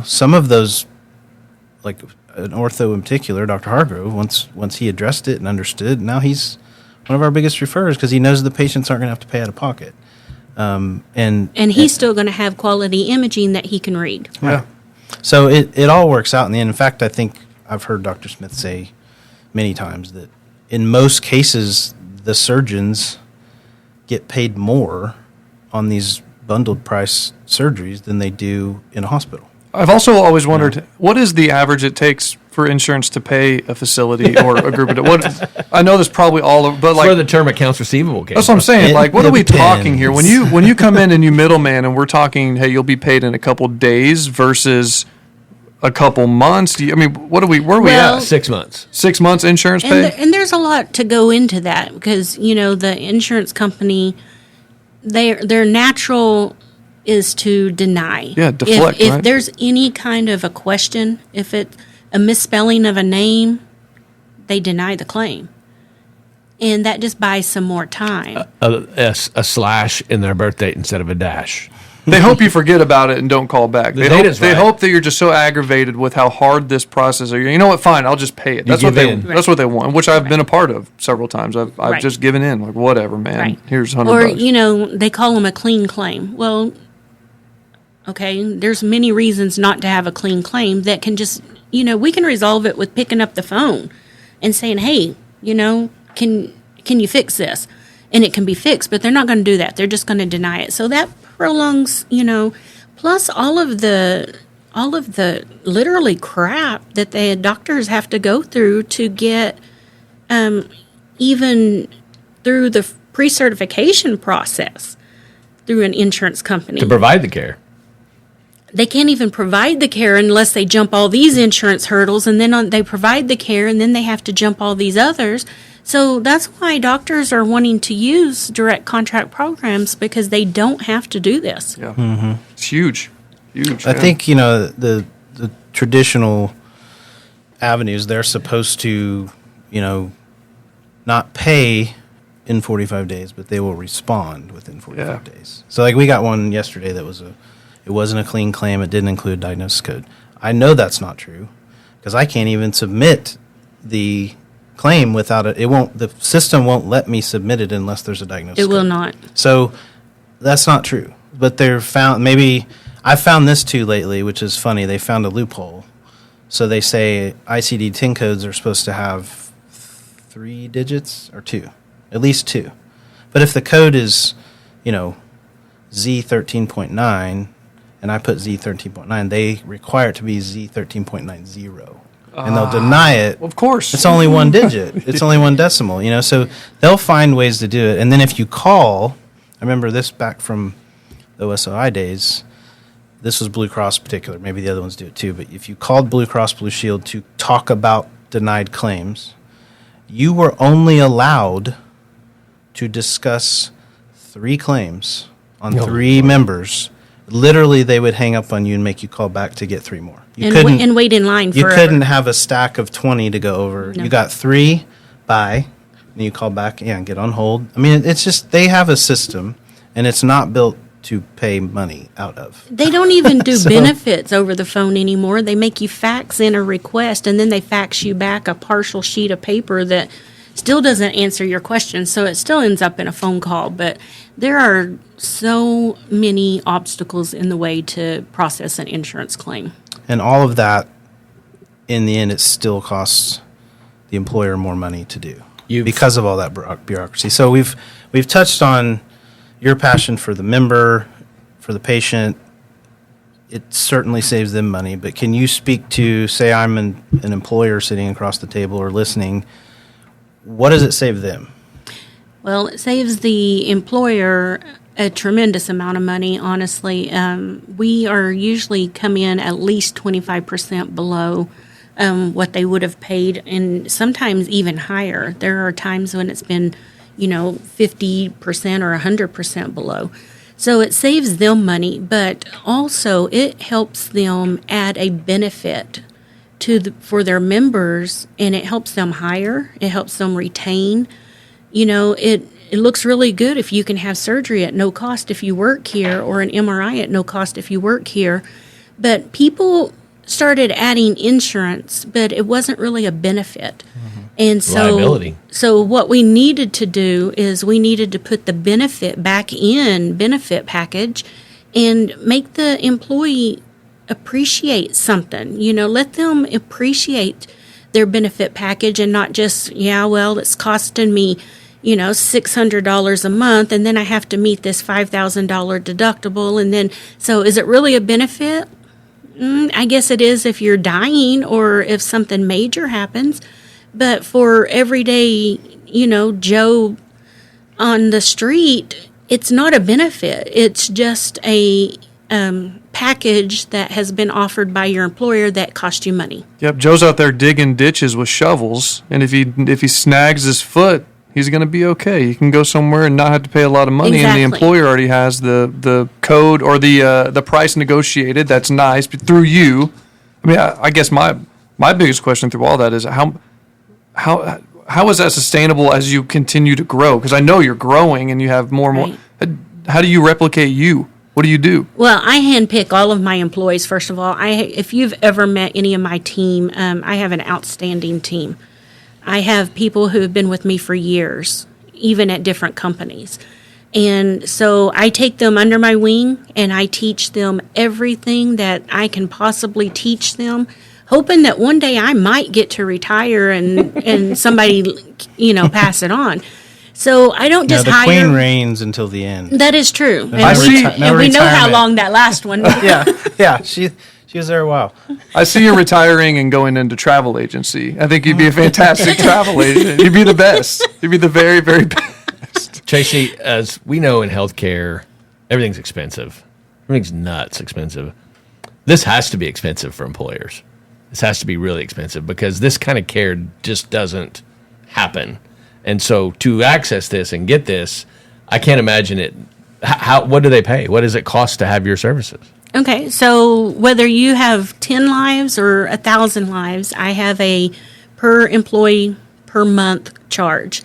some of those, like an ortho in particular, Dr. Hargrove, once he addressed it and understood, now he's one of our biggest referrers because he knows the patients aren't going to have to pay out of pocket. And he's still going to have quality imaging that he can read. Yeah. So it all works out in the end. In fact, I think I've heard Dr. Smith say many times that in most cases, the surgeons get paid more on these bundled price surgeries than they do in a hospital. I've also always wondered, what is the average it takes for insurance to pay a facility or a group of what? I know there's probably but where the term accounts receivable came. That's what I'm saying. What are we talking here? depends. When you come in and you middleman and we're talking, hey, you'll be paid in a couple days versus a couple months. Where are we at? 6 months. 6 months insurance pay? And there's a lot to go into that because, the insurance company, their natural is to deny. Yeah, deflect, If right? there's any kind of a question, if it's a misspelling of a name, they deny the claim. And that just buys some more time. A slash in their birth date instead of a dash. They hope you forget about it and don't call back. They right. hope that you're just so aggravated with how hard this process is. You know what? Fine, I'll just pay it. That's what That's what they want, which I've been a part of several times. I've Right. just given in, like whatever, man. Right. Here's $100. Or, they call them a clean claim. Well, okay, there's many reasons not to have a clean claim that can just, we can resolve it with picking up the phone and saying, hey, can you fix this? And it can be fixed, but they're not going to do that. They're just going to deny it. So that prolongs, plus all of the literally crap that the doctors have to go through to get even through the pre-certification process through an insurance company. To provide the care. They can't even provide the care unless they jump all these insurance hurdles, and then they provide the care, and then they have to jump all these others. So that's why doctors are wanting to use direct contract programs because they don't have to do this. Yeah, It's huge. I think the traditional avenues, they're supposed to not pay in 45 days, but they will respond within 45 days. So like we got one yesterday that it wasn't a clean claim. It didn't include diagnosis code. I know that's not true because I can't even submit the claim without it. The system won't let me submit it unless there's a diagnosis It will code. not. So that's not true. But I've found this too lately, which is funny. They found a loophole. So they say ICD-10 codes are supposed to have 3 digits or 2, at least 2. But if the code is, Z13.9, and I put Z13.9, they require it to be Z13.90. And they'll deny it. Of course. It's only one digit. It's only one decimal, so they'll find ways to do it. And then if you call, I remember this back from the OSOI days, this was Blue Cross in particular, maybe the other ones do it too, but if you called Blue Cross Blue Shield to talk about denied claims, you were only allowed to discuss 3 claims on 3 members. Literally, they would hang up on you and make you call back to get 3 more. And wait in line You forever. couldn't have a stack of 20 to go over. No. You got 3, bye, and you call back, and get on hold. I mean, it's just, they have a system, and it's not built to pay money out of. They don't even do benefits over the phone anymore. They make you fax in a request, and then they fax you back a partial sheet of paper that still doesn't answer your question, so it still ends up in a phone call. But there are so many obstacles in the way to process an insurance claim. And all of that, in the end, it still costs the employer more money to do because of all that bureaucracy. So we've touched on your passion for the member, for the patient. It certainly saves them money. But can you speak to, say I'm an employer sitting across the table or listening, what does it save them? Well, it saves the employer a tremendous amount of money, honestly. We are usually come in at least 25% below what they would have paid, and sometimes even higher. There are times when it's been, 50% or 100% below. So it saves them money, but also it helps them add a benefit for their members, and it helps them hire. It helps them retain. It looks really good if you can have surgery at no cost if you work here, or an MRI at no cost if you work here. But people started adding insurance, but it wasn't really a benefit. And Liability. so what we needed to do is we needed to put the benefit back in benefit package and make the employee appreciate something. Let them appreciate their benefit package and not just, it's costing me, $600 a month, and then I have to meet this $5,000 deductible. And then, so is it really a benefit? I guess it is if you're dying or if something major happens. But for everyday, Joe on the street, it's not a benefit. It's just a package that has been offered by your employer that costs you money. Yep, Joe's out there digging ditches with shovels, and if he snags his foot, he's going to be okay. He can go somewhere and not have to pay a lot of money, Exactly. and the employer already has the code or the price negotiated. That's nice, but through you, I mean, I guess my biggest question through all that is how is that sustainable as you continue to grow? Because I know you're growing and you have more and more. How do you replicate you? What do you do? Well, I handpick all of my employees, first of all. If you've ever met any of my team, I have an outstanding team. I have people who have been with me for years, even at different companies. And so I take them under my wing and I teach them everything that I can possibly teach them, hoping that one day I might get to retire and somebody, pass it on. So I don't just hire. The queen reigns until the end. That is true. And, I see- and we know how long that last one. Yeah. She was there a while. I see you retiring and going into travel agency. I think you'd be a fantastic travel agent. You'd be the best. You'd be the very, very best. Tracy, as we know in healthcare, everything's expensive. Everything's nuts expensive. This has to be expensive for employers. This has to be really expensive because this kind of care just doesn't happen. And so to access this and get this, I can't imagine it. What do they pay? What does it cost to have your services? Okay, so whether you have 10 lives or 1,000 lives, I have a per employee per month charge,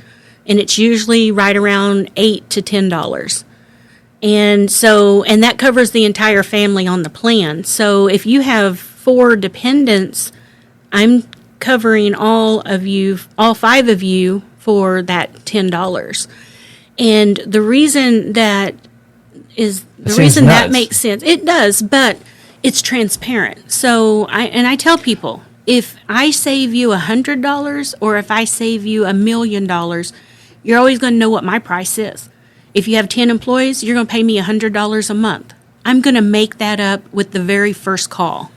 and it's usually right around $8 to $10. And that covers the entire family on the plan. So if you have 4 dependents, I'm covering all 5 of you for that $10. And the reason that makes sense. It does, but it's transparent. So I tell people, if I save you $100 or if I save you $1 million, you're always going to know what my price is. If you have 10 employees, you're going to pay me $100 a month. I'm going to make that up with the very first call.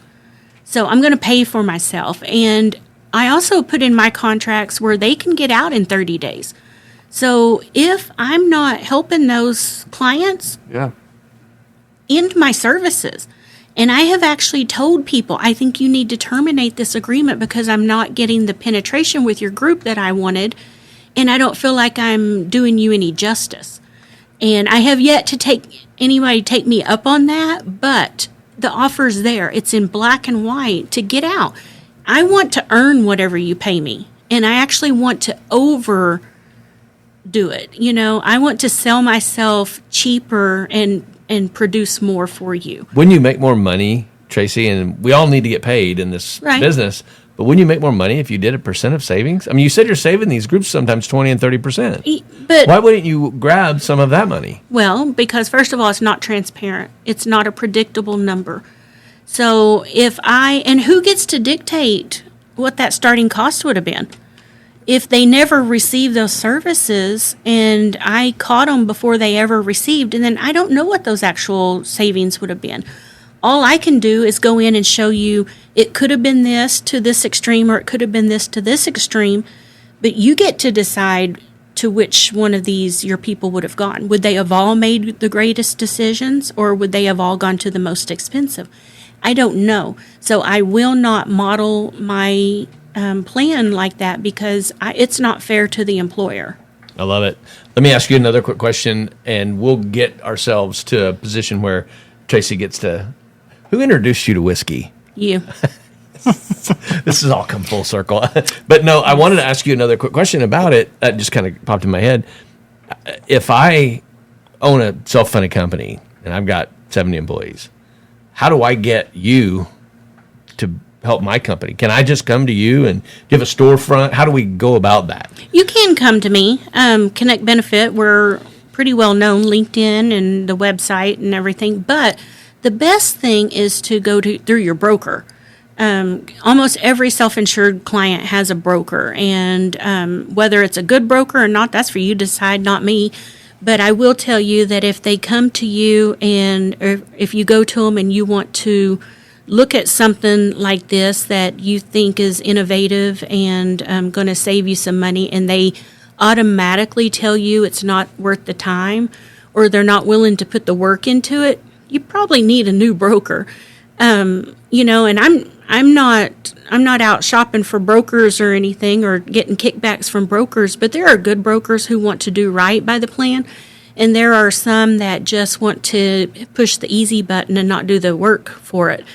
So I'm going to pay for myself. And I also put in my contracts where they can get out in 30 days. So if I'm not helping those clients, end my services. And I have actually told people, I think you need to terminate this agreement because I'm not getting the penetration with your group that I wanted, and I don't feel like I'm doing you any justice. And I have yet to take anybody take me up on that, but the offer's there. It's in black and white to get out. I want to earn whatever you pay me, and I actually want to overdo it. I want to sell myself cheaper and produce more for you. When you make more money, Tracy, and we all need to get paid in this business, but when you make more money, if you did a percent of savings, I mean, you said you're saving these groups sometimes 20 and 30%. But why wouldn't you grab some of that money? Well, because first of all, it's not transparent. It's not a predictable number. So and who gets to dictate what that starting cost would have been? If they never received those services and I caught them before they ever received, and then I don't know what those actual savings would have been. All I can do is go in and show you it could have been this to this extreme or it could have been this to this extreme, but you get to decide to which one of these your people would have gone. Would they have all made the greatest decisions, or would they have all gone to the most expensive? I don't know. So I will not model my plan like that because it's not fair to the employer. I love it. Let me ask you another quick question, and we'll get ourselves to a position where Tracy gets to. Who introduced you to whiskey? You. This has all come full circle. But no, I wanted to ask you another quick question about it. That just kind of popped in my head. If I own a self-funded company and I've got 70 employees, how do I get you to help my company? Can I just come to you and give a storefront? How do we go about that? You can come to me. Connect Benefit, we're pretty well known, LinkedIn and the website and everything. But the best thing is to go through your broker. Almost every self-insured client has a broker, and whether it's a good broker or not, that's for you to decide, not me. But I will tell you that if they come to you and if you go to them and you want to look at something like this that you think is innovative and going to save you some money, and they automatically tell you it's not worth the time, or they're not willing to put the work into it, you probably need a new broker. And I'm not out shopping for brokers or anything or getting kickbacks from brokers, but there are good brokers who want to do right by the plan, and there are some that just want to push the easy button and not do the work for it.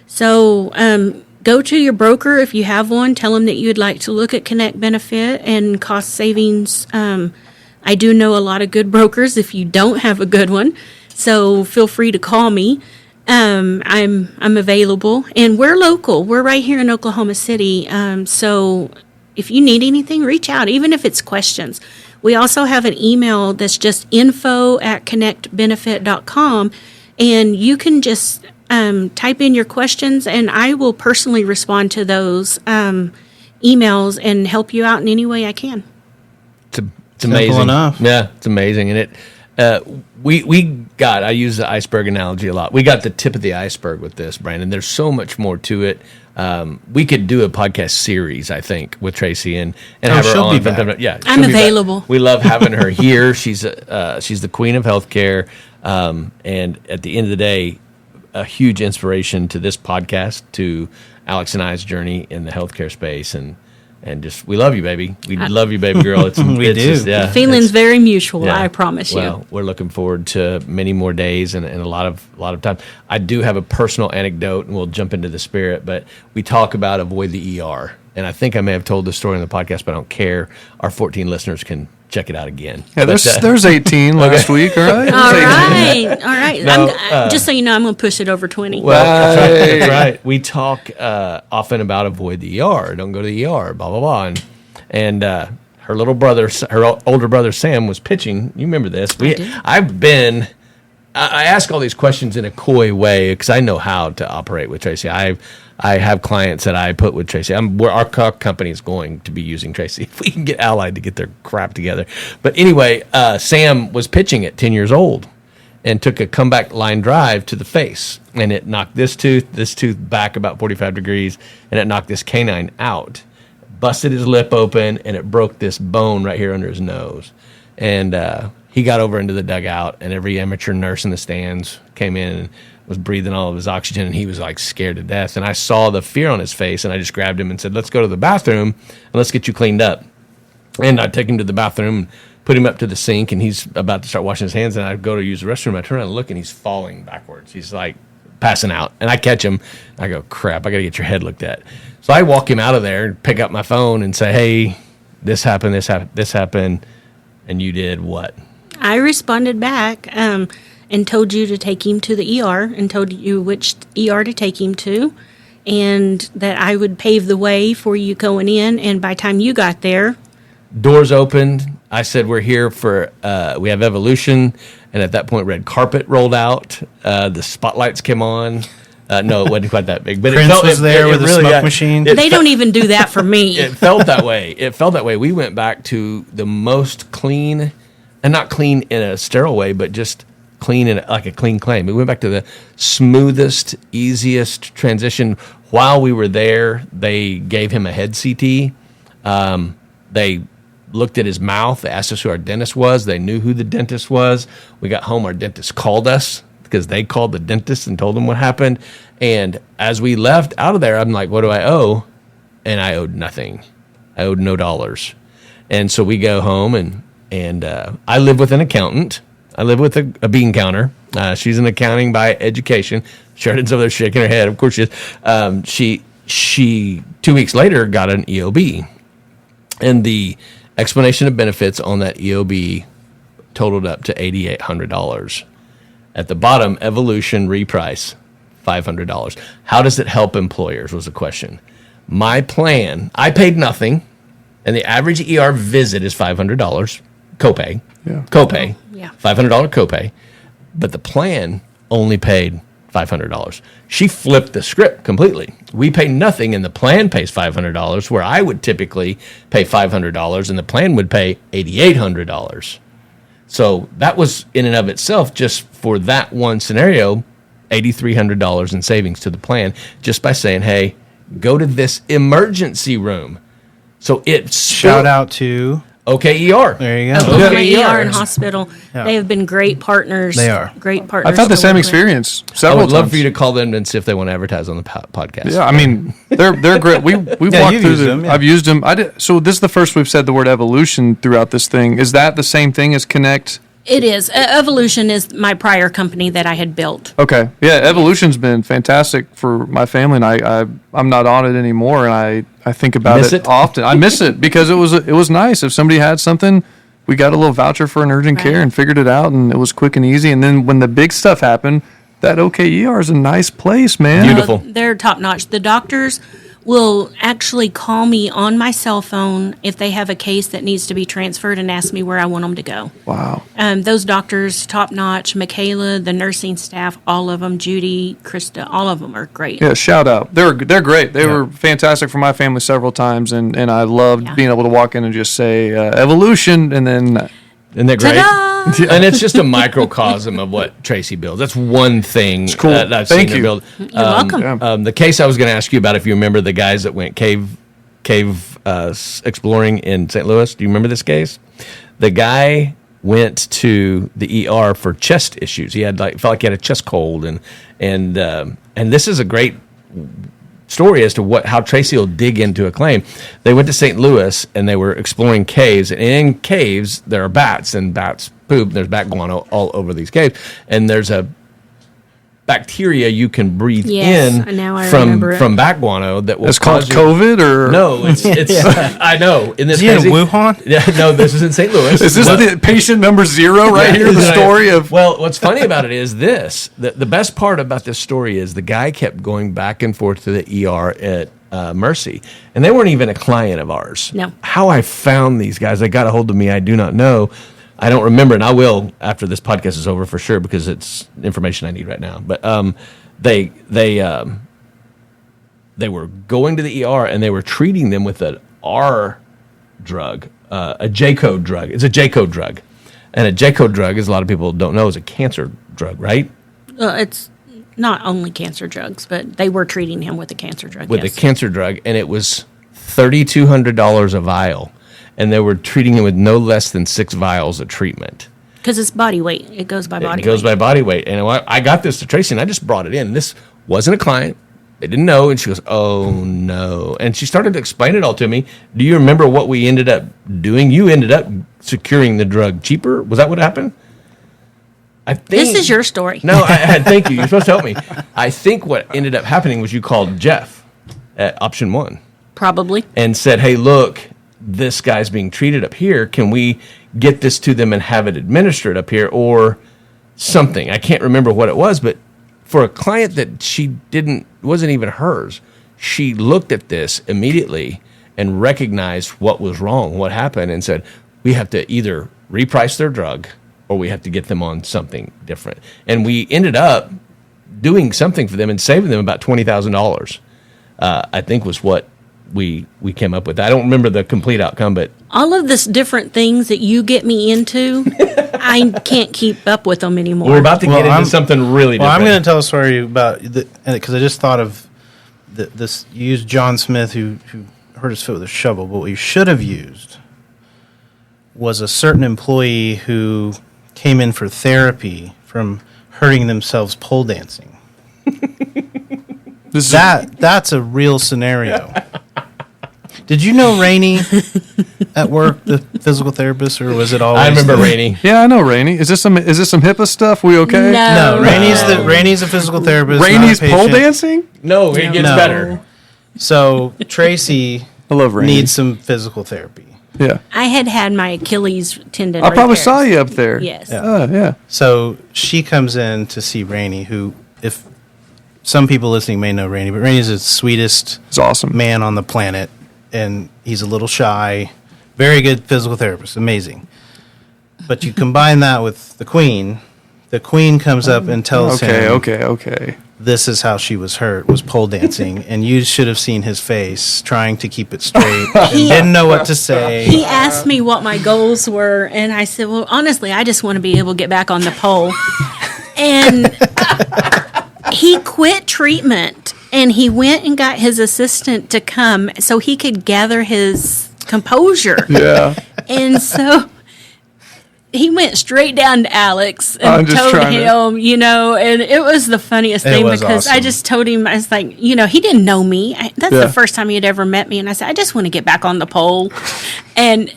So go to your broker if you have one. Tell them that you'd like to look at Connect Benefit and cost savings. I do know a lot of good brokers if you don't have a good one, so feel free to call me. I'm available, and we're local. We're right here in Oklahoma City. So if you need anything, reach out, even if it's questions. We also have an email that's just info@connectbenefit.com, and you can just type in your questions, and I will personally respond to those emails and help you out in any way I can. It's amazing. Simple enough. Yeah, it's amazing. And I use the iceberg analogy a lot. We got the tip of the iceberg with this, Brandon. There's so much more to it. We could do a podcast series, I think, with Tracy and have her she'll on. be back. Yeah, I'm she'll be back. available. We love having her here. She's the queen of healthcare, and at the end of the day, a huge inspiration to this podcast, to Alex and I's journey in the healthcare space, and just we love you, baby. We love you, baby girl. It's We it's do. Just, yeah, The feeling's very mutual, yeah. I promise Well, you. we're looking forward to many more days and a lot of time. I do have a personal anecdote, and we'll jump into the spirit, but we talk about avoid the ER. And I think I may have told this story in the podcast, but I don't care. Our 14 listeners can check it out again. Yeah, there's 18 last week, all right? All There's 18. right, all right. No, Just so you know, I'm going to push it over 20. Well, that's right. We talk often about avoid the ER. Don't go to the ER, blah, blah, blah. And her little brother, her older brother, Sam, was pitching. You remember this. I ask all these questions in a coy way because I know how to operate with Tracy. I have clients that I put with Tracy. Our company is going to be using Tracy if we can get Allied to get their crap together. But anyway, Sam was pitching at 10 years old and took a comeback line drive to the face. And it knocked this tooth back about 45 degrees, and it knocked this canine out. Busted his lip open, and it broke this bone right here under his nose. And he got over into the dugout, and every amateur nurse in the stands came in and was breathing all of his oxygen, and he was like scared to death. And I saw the fear on his face, and I just grabbed him and said, let's go to the bathroom and let's get you cleaned up. And I take him to the bathroom and put him up to the sink, and he's about to start washing his hands, and I go to use the restroom. I turn around and look, and he's falling backwards. He's like passing out, and I catch him. I go, crap, I got to get your head looked at. So I walk him out of there and pick up my phone and say, hey, this happened, and you did what? I responded back and told you to take him to the ER and told you which ER to take him to, and that I would pave the way for you going in. And by the time you got there, doors opened. I said, we're here for, we have evolution. And at that point, red carpet rolled out. The spotlights came on. No, it wasn't quite that big. But Prince was there with a smoke machine. they don't even do that for me. It felt that way. We went back to the most clean, and not clean in a sterile way, but just clean in like a clean claim. We went back to the smoothest, easiest transition. While we were there, they gave him a head CT. They looked at his mouth. They asked us who our dentist was. They knew who the dentist was. We got home. Our dentist called us because they called the dentist and told them what happened. And as we left out of there, I'm like, what do I owe? And I owed nothing. I owed no dollars. And so we go home, and I live with an accountant. I live with a bean counter. She's in accounting by education. Sheridan's over there shaking her head. Of course she is. She 2 weeks later got an EOB. And the explanation of benefits on that EOB totaled up to $8,800. At the bottom, evolution reprice, $500. How does it help employers was the question. My plan, I paid nothing, and the average ER visit is $500 copay. Yeah. Copay. Yeah. $500 copay. But the plan only paid $500. She flipped the script completely. We pay nothing, and the plan pays $500, where I would typically pay $500, and the plan would pay $8,800. So that was, in and of itself, just for that one scenario, $8,300 in savings to the plan, just by saying, hey, go to this emergency room. So it's Shout out to OKER. There you go. Oklahoma ER and hospital. Yeah. They have been great partners. They are. Great partners. I've had the to same work with. experience I several would times. love for you to call them and see if they want to advertise on the podcast. Yeah, I mean they're great. We've Yeah, walked you've through used them, yeah. I've used them. I did. So this is the first we've said the word evolution throughout this thing. Is that the same thing as Connect? It is. Evolution is my prior company that I had built. Okay, yeah, Evolution's been fantastic for my family, and I'm not on it anymore, and I think about Miss it it? often. I miss it because it was nice. If somebody had something, we got a little voucher for an urgent care Right. and figured it out, and it was quick and easy. And then when the big stuff happened, that OKER is a nice place, man. Beautiful. They're top notch. The doctors will actually call me on my cell phone if they have a case that needs to be transferred and ask me where I want them to go. Wow. Those doctors, top notch. Michaela, the nursing staff, all of them. Judy, Krista, all of them are great. Yeah, shout out. They're great. They were fantastic for my family several times, and I loved Yeah. being able to walk in and just say Evolution, and then Isn't that great? Ta-da! And it's just a microcosm of what Tracy builds. That's one thing cool. that I've Thank seen her you. build. You're welcome. yeah. The case I was going to ask you about, if you remember the guys that went cave exploring in St. Louis. Do you remember this case? The guy went to the ER for chest issues. He had felt like he had a chest cold, and this is a great story as to how Tracy will dig into a claim. They went to St. Louis and they were exploring caves, and in caves there are bats, and bats poop. There's bat guano all over these caves, and there's a bacteria you can breathe Yes, in now I remember it. from bat guano that will It's called cause you- COVID, or No, it's I know. In this Is he in crazy- Wuhan? Yeah, no, this is in St. Louis. Is this the patient number 0 right here? The story of Well, what's funny about it is this. The best part about this story is the guy kept going back and forth to the ER at Mercy, and they weren't even a client of ours. No. How I found these guys, they got a hold of me, I do not know. I don't remember, and I will after this podcast is over for sure, because it's information I need right now. But they were going to the ER, and they were treating them with an R drug, a J-code drug. It's a J-code drug. And a J-code drug, as a lot of people don't know, is a cancer drug, right? It's not only cancer drugs, but they were treating him with a cancer drug. With yes. a cancer drug, and it was $3,200 a vial. And they were treating him with no less than 6 vials of treatment. Because it's body weight. It goes by body It goes weight. by body weight. And I got this to Tracy, and I just brought it in. This wasn't a client. They didn't know. And she goes, oh, no. And she started to explain it all to me. Do you remember what we ended up doing? You ended up securing the drug cheaper. Was that what happened? I think, This is your story. No, thank you. You're supposed to help me. I think what ended up happening was you called Jeff at option 1 Probably. and said, hey, look, this guy's being treated up here. Can we get this to them and have it administered up here, or something? I can't remember what it was, but for a client that wasn't even hers, she looked at this immediately and recognized what was wrong, what happened, and said, we have to either reprice their drug or we have to get them on something different. And we ended up doing something for them and saving them about $20,000, I think was what we came up with. I don't remember the complete outcome, but All of this different things that you get me into, I can't keep up with them anymore. we're about to Well, get into I'm- something really Well, I'm different. going to tell a story about because I just thought of this. You used John Smith, who hurt his foot with a shovel, but what you should have used was a certain employee who came in for therapy from hurting themselves pole dancing. That's a real scenario. Did you know Rainey at work, the physical therapist, or was it always? I remember Rainey. Yeah, I know Rainey. Is this some HIPAA stuff? We okay? No, Rainey's a physical therapist. Rainey's not a pole patient. dancing? No, it gets better. So Tracy I love Rainey. needs some physical therapy. Yeah. I had my Achilles tendon. I probably repaired. saw you up there. Yes. Yeah. So she comes in to see Rainey, who, if some people listening may know Rainey, but Rainey's the sweetest It's awesome. man on the planet, and he's a little shy, very good physical therapist, amazing. But you combine that with the Queen comes up and tells him, Okay. this is how she was hurt, was pole dancing, and you should have seen his face trying to keep it straight, and didn't know what to say. He asked me what my goals were, and I said, well, honestly, I just want to be able to get back on the pole. And he quit treatment, and he went and got his assistant to come so he could gather his composure. Yeah. And so he went straight down to Alex and told him, and it was the funniest thing because I just told him, I was like, he didn't know me. That's the first time he had ever met me. And I said, I just want to get back on the pole. And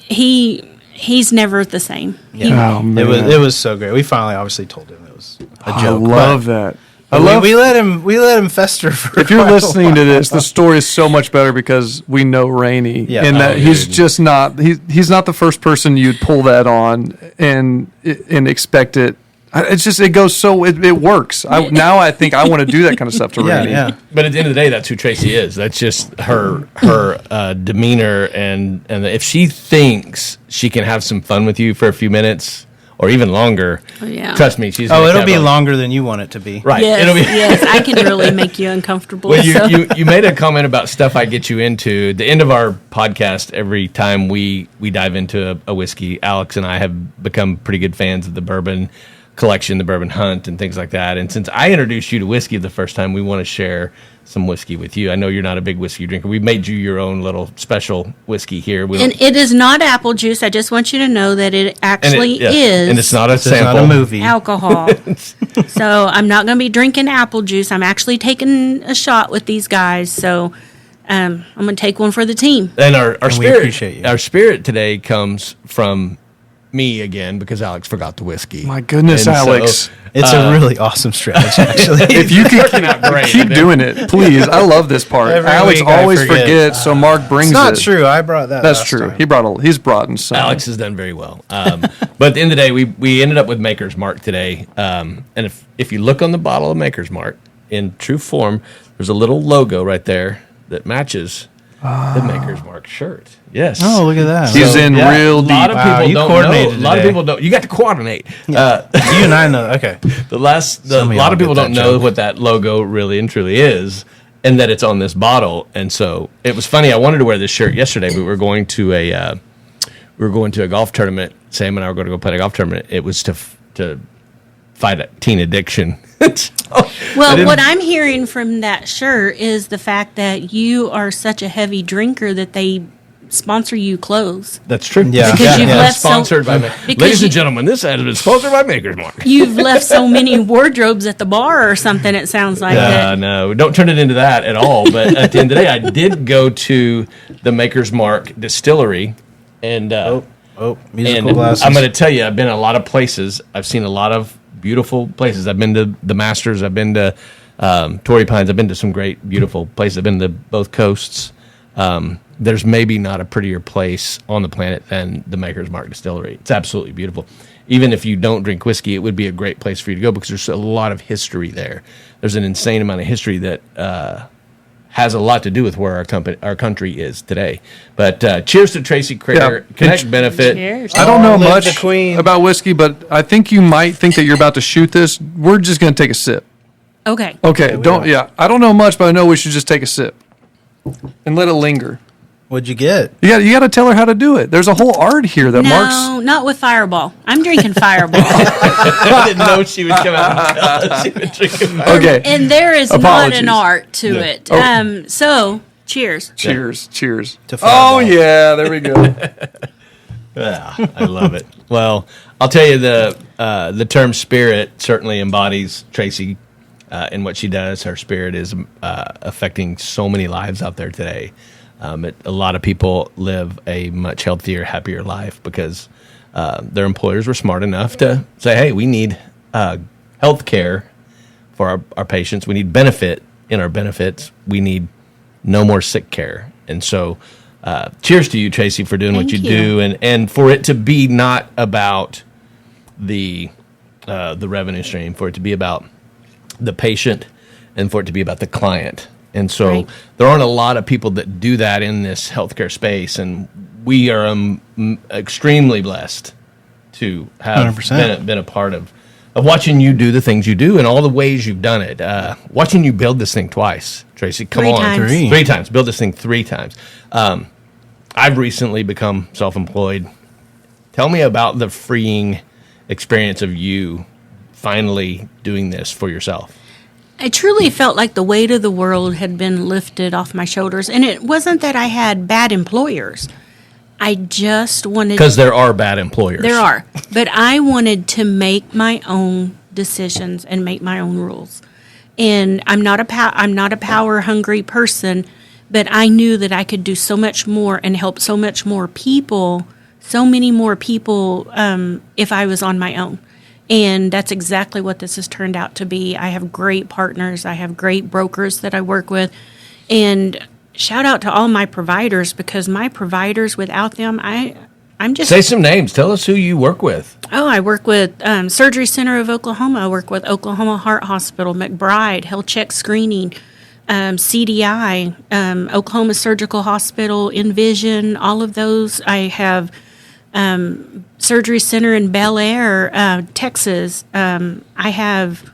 he's never the same. Yeah. Oh, man. It was so great. We finally obviously told him it was a joke. I love that. We let him fester for If you're listening to this, the story is so much better because we know Rainey, and that he's just not he's not the first person you'd pull that on and expect it. It's just it goes so it works. Now I think I want to do that kind of stuff to Rainey. Yeah. But at the end of the day, that's who Tracy is. That's just her demeanor, and if she thinks she can have some fun with you for a few minutes or even longer, trust me, she's. It'll be longer than you want it to be. Right. Yes, It'll be. yes, I can really make you uncomfortable. Well, you made a comment about stuff I get you into. The end of our podcast, every time we dive into a whiskey, Alex and I have become pretty good fans of the bourbon collection, the bourbon hunt, and things like that. And since I introduced you to whiskey the first time, we want to share some whiskey with you. I know you're not a big whiskey drinker. We made you your own little special whiskey here. And it is not apple juice. I just want you to know that it actually is. And it's not a It's sample. not a movie. Alcohol. So I'm not going to be drinking apple juice. I'm actually taking a shot with these guys. So I'm going to take one for the team. And our we spirit, appreciate you. our spirit today comes from me again because Alex forgot the whiskey. My goodness, And so, Alex. It's a really awesome strategy, actually. If you could working out great. keep doing it, please. I love this part. Every Alex week I always forget. forgets, so Mark brings It's not it. true. I brought that. That's last true. time. He's brought in some. Alex has done very well. But at the end of the day, we ended up with Maker's Mark today. And if you look on the bottle of Maker's Mark, in true form, there's a little logo right there that matches the Maker's Mark shirt. Yes. Oh, look at that. He's in real A lot deep. of Wow, people you don't know. coordinated A lot of today. people don't. You got to coordinate. You and I know. Okay. A lot y'all of people get don't that know joke. what that logo really and truly is, and that it's on this bottle. And so it was funny. I wanted to wear this shirt yesterday, but we were going to a golf tournament. Sam and I were going to go play a golf tournament. It was to fight teen addiction. Well, what I'm hearing from that shirt is the fact that you are such a heavy drinker that they sponsor you clothes. That's true. Yeah. Because you've left Sponsored by because ladies and you- gentlemen, this ad has been sponsored by Maker's Mark. You've left so many wardrobes at the bar or something, it sounds like that. No, don't turn it into that at all. But at the end of the day, I did go to the Maker's Mark distillery, and Musical and glasses. I'm going to tell you, I've been a lot of places. I've seen a lot of beautiful places. I've been to the Masters. I've been to Torrey Pines. I've been to some great, beautiful places. I've been to both coasts. There's maybe not a prettier place on the planet than the Maker's Mark Distillery. It's absolutely beautiful. Even if you don't drink whiskey, it would be a great place for you to go because there's a lot of history there. There's an insane amount of history that has a lot to do with where our country is today. But cheers to Tracy Creger, Yeah. Connect Benefit. Cheers. I don't know Long live much the Queen. about whiskey, but I think you might think that you're about to shoot this. We're just going to take a sip. Okay. Okay, I don't know much, but I know we should just take a sip and let it linger. What'd you get? You got to tell her how to do it. There's a whole art here that Mark's. No, not with Fireball. I'm drinking Fireball. I didn't know she would come out and tell us she would drink it. Okay. And there is Apologies. not an art to Yeah. it. Oh. So, cheers. Cheers. To Oh Fireball. yeah, there we go. I love it. Well, I'll tell you the term spirit certainly embodies Tracy in what she does. Her spirit is affecting so many lives out there today. A lot of people live a much healthier, happier life because their employers were smart enough to say, hey, we need health care for our patients. We need benefit in our benefits. We need no more sick care. And so cheers to you, Tracy, for doing what you do and for it to be not about the revenue stream, for it to be about the patient and for it to be about the client. And so there aren't a lot of people that do that in this healthcare space. And we are extremely blessed to have been a part of watching you do the things you do and all the ways you've done it. Watching you build this thing twice, Tracy. Come on. Three times. Build this thing 3 times. I've recently become self-employed. Tell me about the freeing experience of you finally doing this for yourself. I truly felt like the weight of the world had been lifted off my shoulders. And it wasn't that I had bad employers. I just wanted... Because there are bad employers. There are. But I wanted to make my own decisions and make my own rules. And I'm not a power-hungry person, but I knew that I could do so much more and help so many more people, if I was on my own. And that's exactly what this has turned out to be. I have great partners. I have great brokers that I work with. And shout out to all my providers, because my providers, without them, I'm just... Say some names. Tell us who you work with. Oh, I work with Surgery Center of Oklahoma. I work with Oklahoma Heart Hospital, McBride, Health Check Screening, CDI, Oklahoma Surgical Hospital, Envision, all of those. I have... Surgery Center in Bel Air, Texas. I have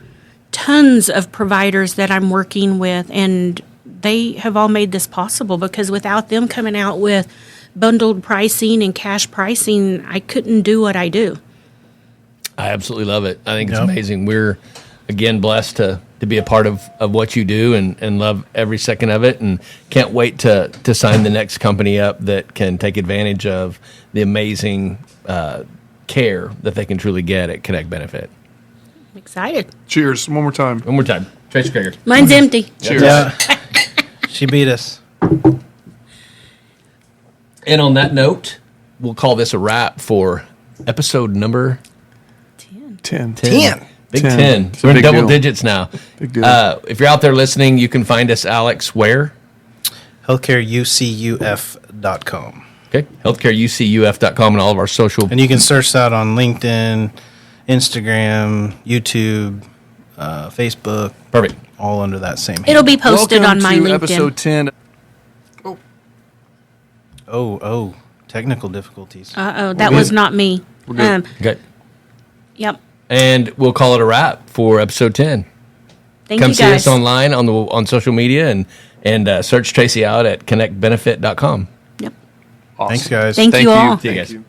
tons of providers that I'm working with, and they have all made this possible, because without them coming out with bundled pricing and cash pricing, I couldn't do what I do. I absolutely love it. I think it's amazing. We're, again, blessed to be a part of what you do and love every second of it, and can't wait to sign the next company up that can take advantage of the amazing care that they can truly get at Connect Benefit. I'm excited. Cheers. One more time. One more time. Tracy Creger. Mine's empty. Cheers. Yeah. She beat us. And on that note, we'll call this a wrap for episode number 10. Big 10. 10. It's a We're in big double deal. digits now. Big deal. If you're out there listening, you can find us, Alex, where? HealthcareUCUF.com. Okay. HealthcareUCUF.com and all of our social. And you can search that on LinkedIn, Instagram, YouTube, Facebook. Perfect. All under that same It'll be posted Welcome on my to LinkedIn. episode 10. Oh, technical difficulties. That was not me. We're good. Okay. Yep. And we'll call it a wrap for episode 10. Thank Come you see guys. us online on social media and search Tracy out at connectbenefit.com. Yep. Awesome. Thanks, guys. Thank you all. See you Thank guys. you.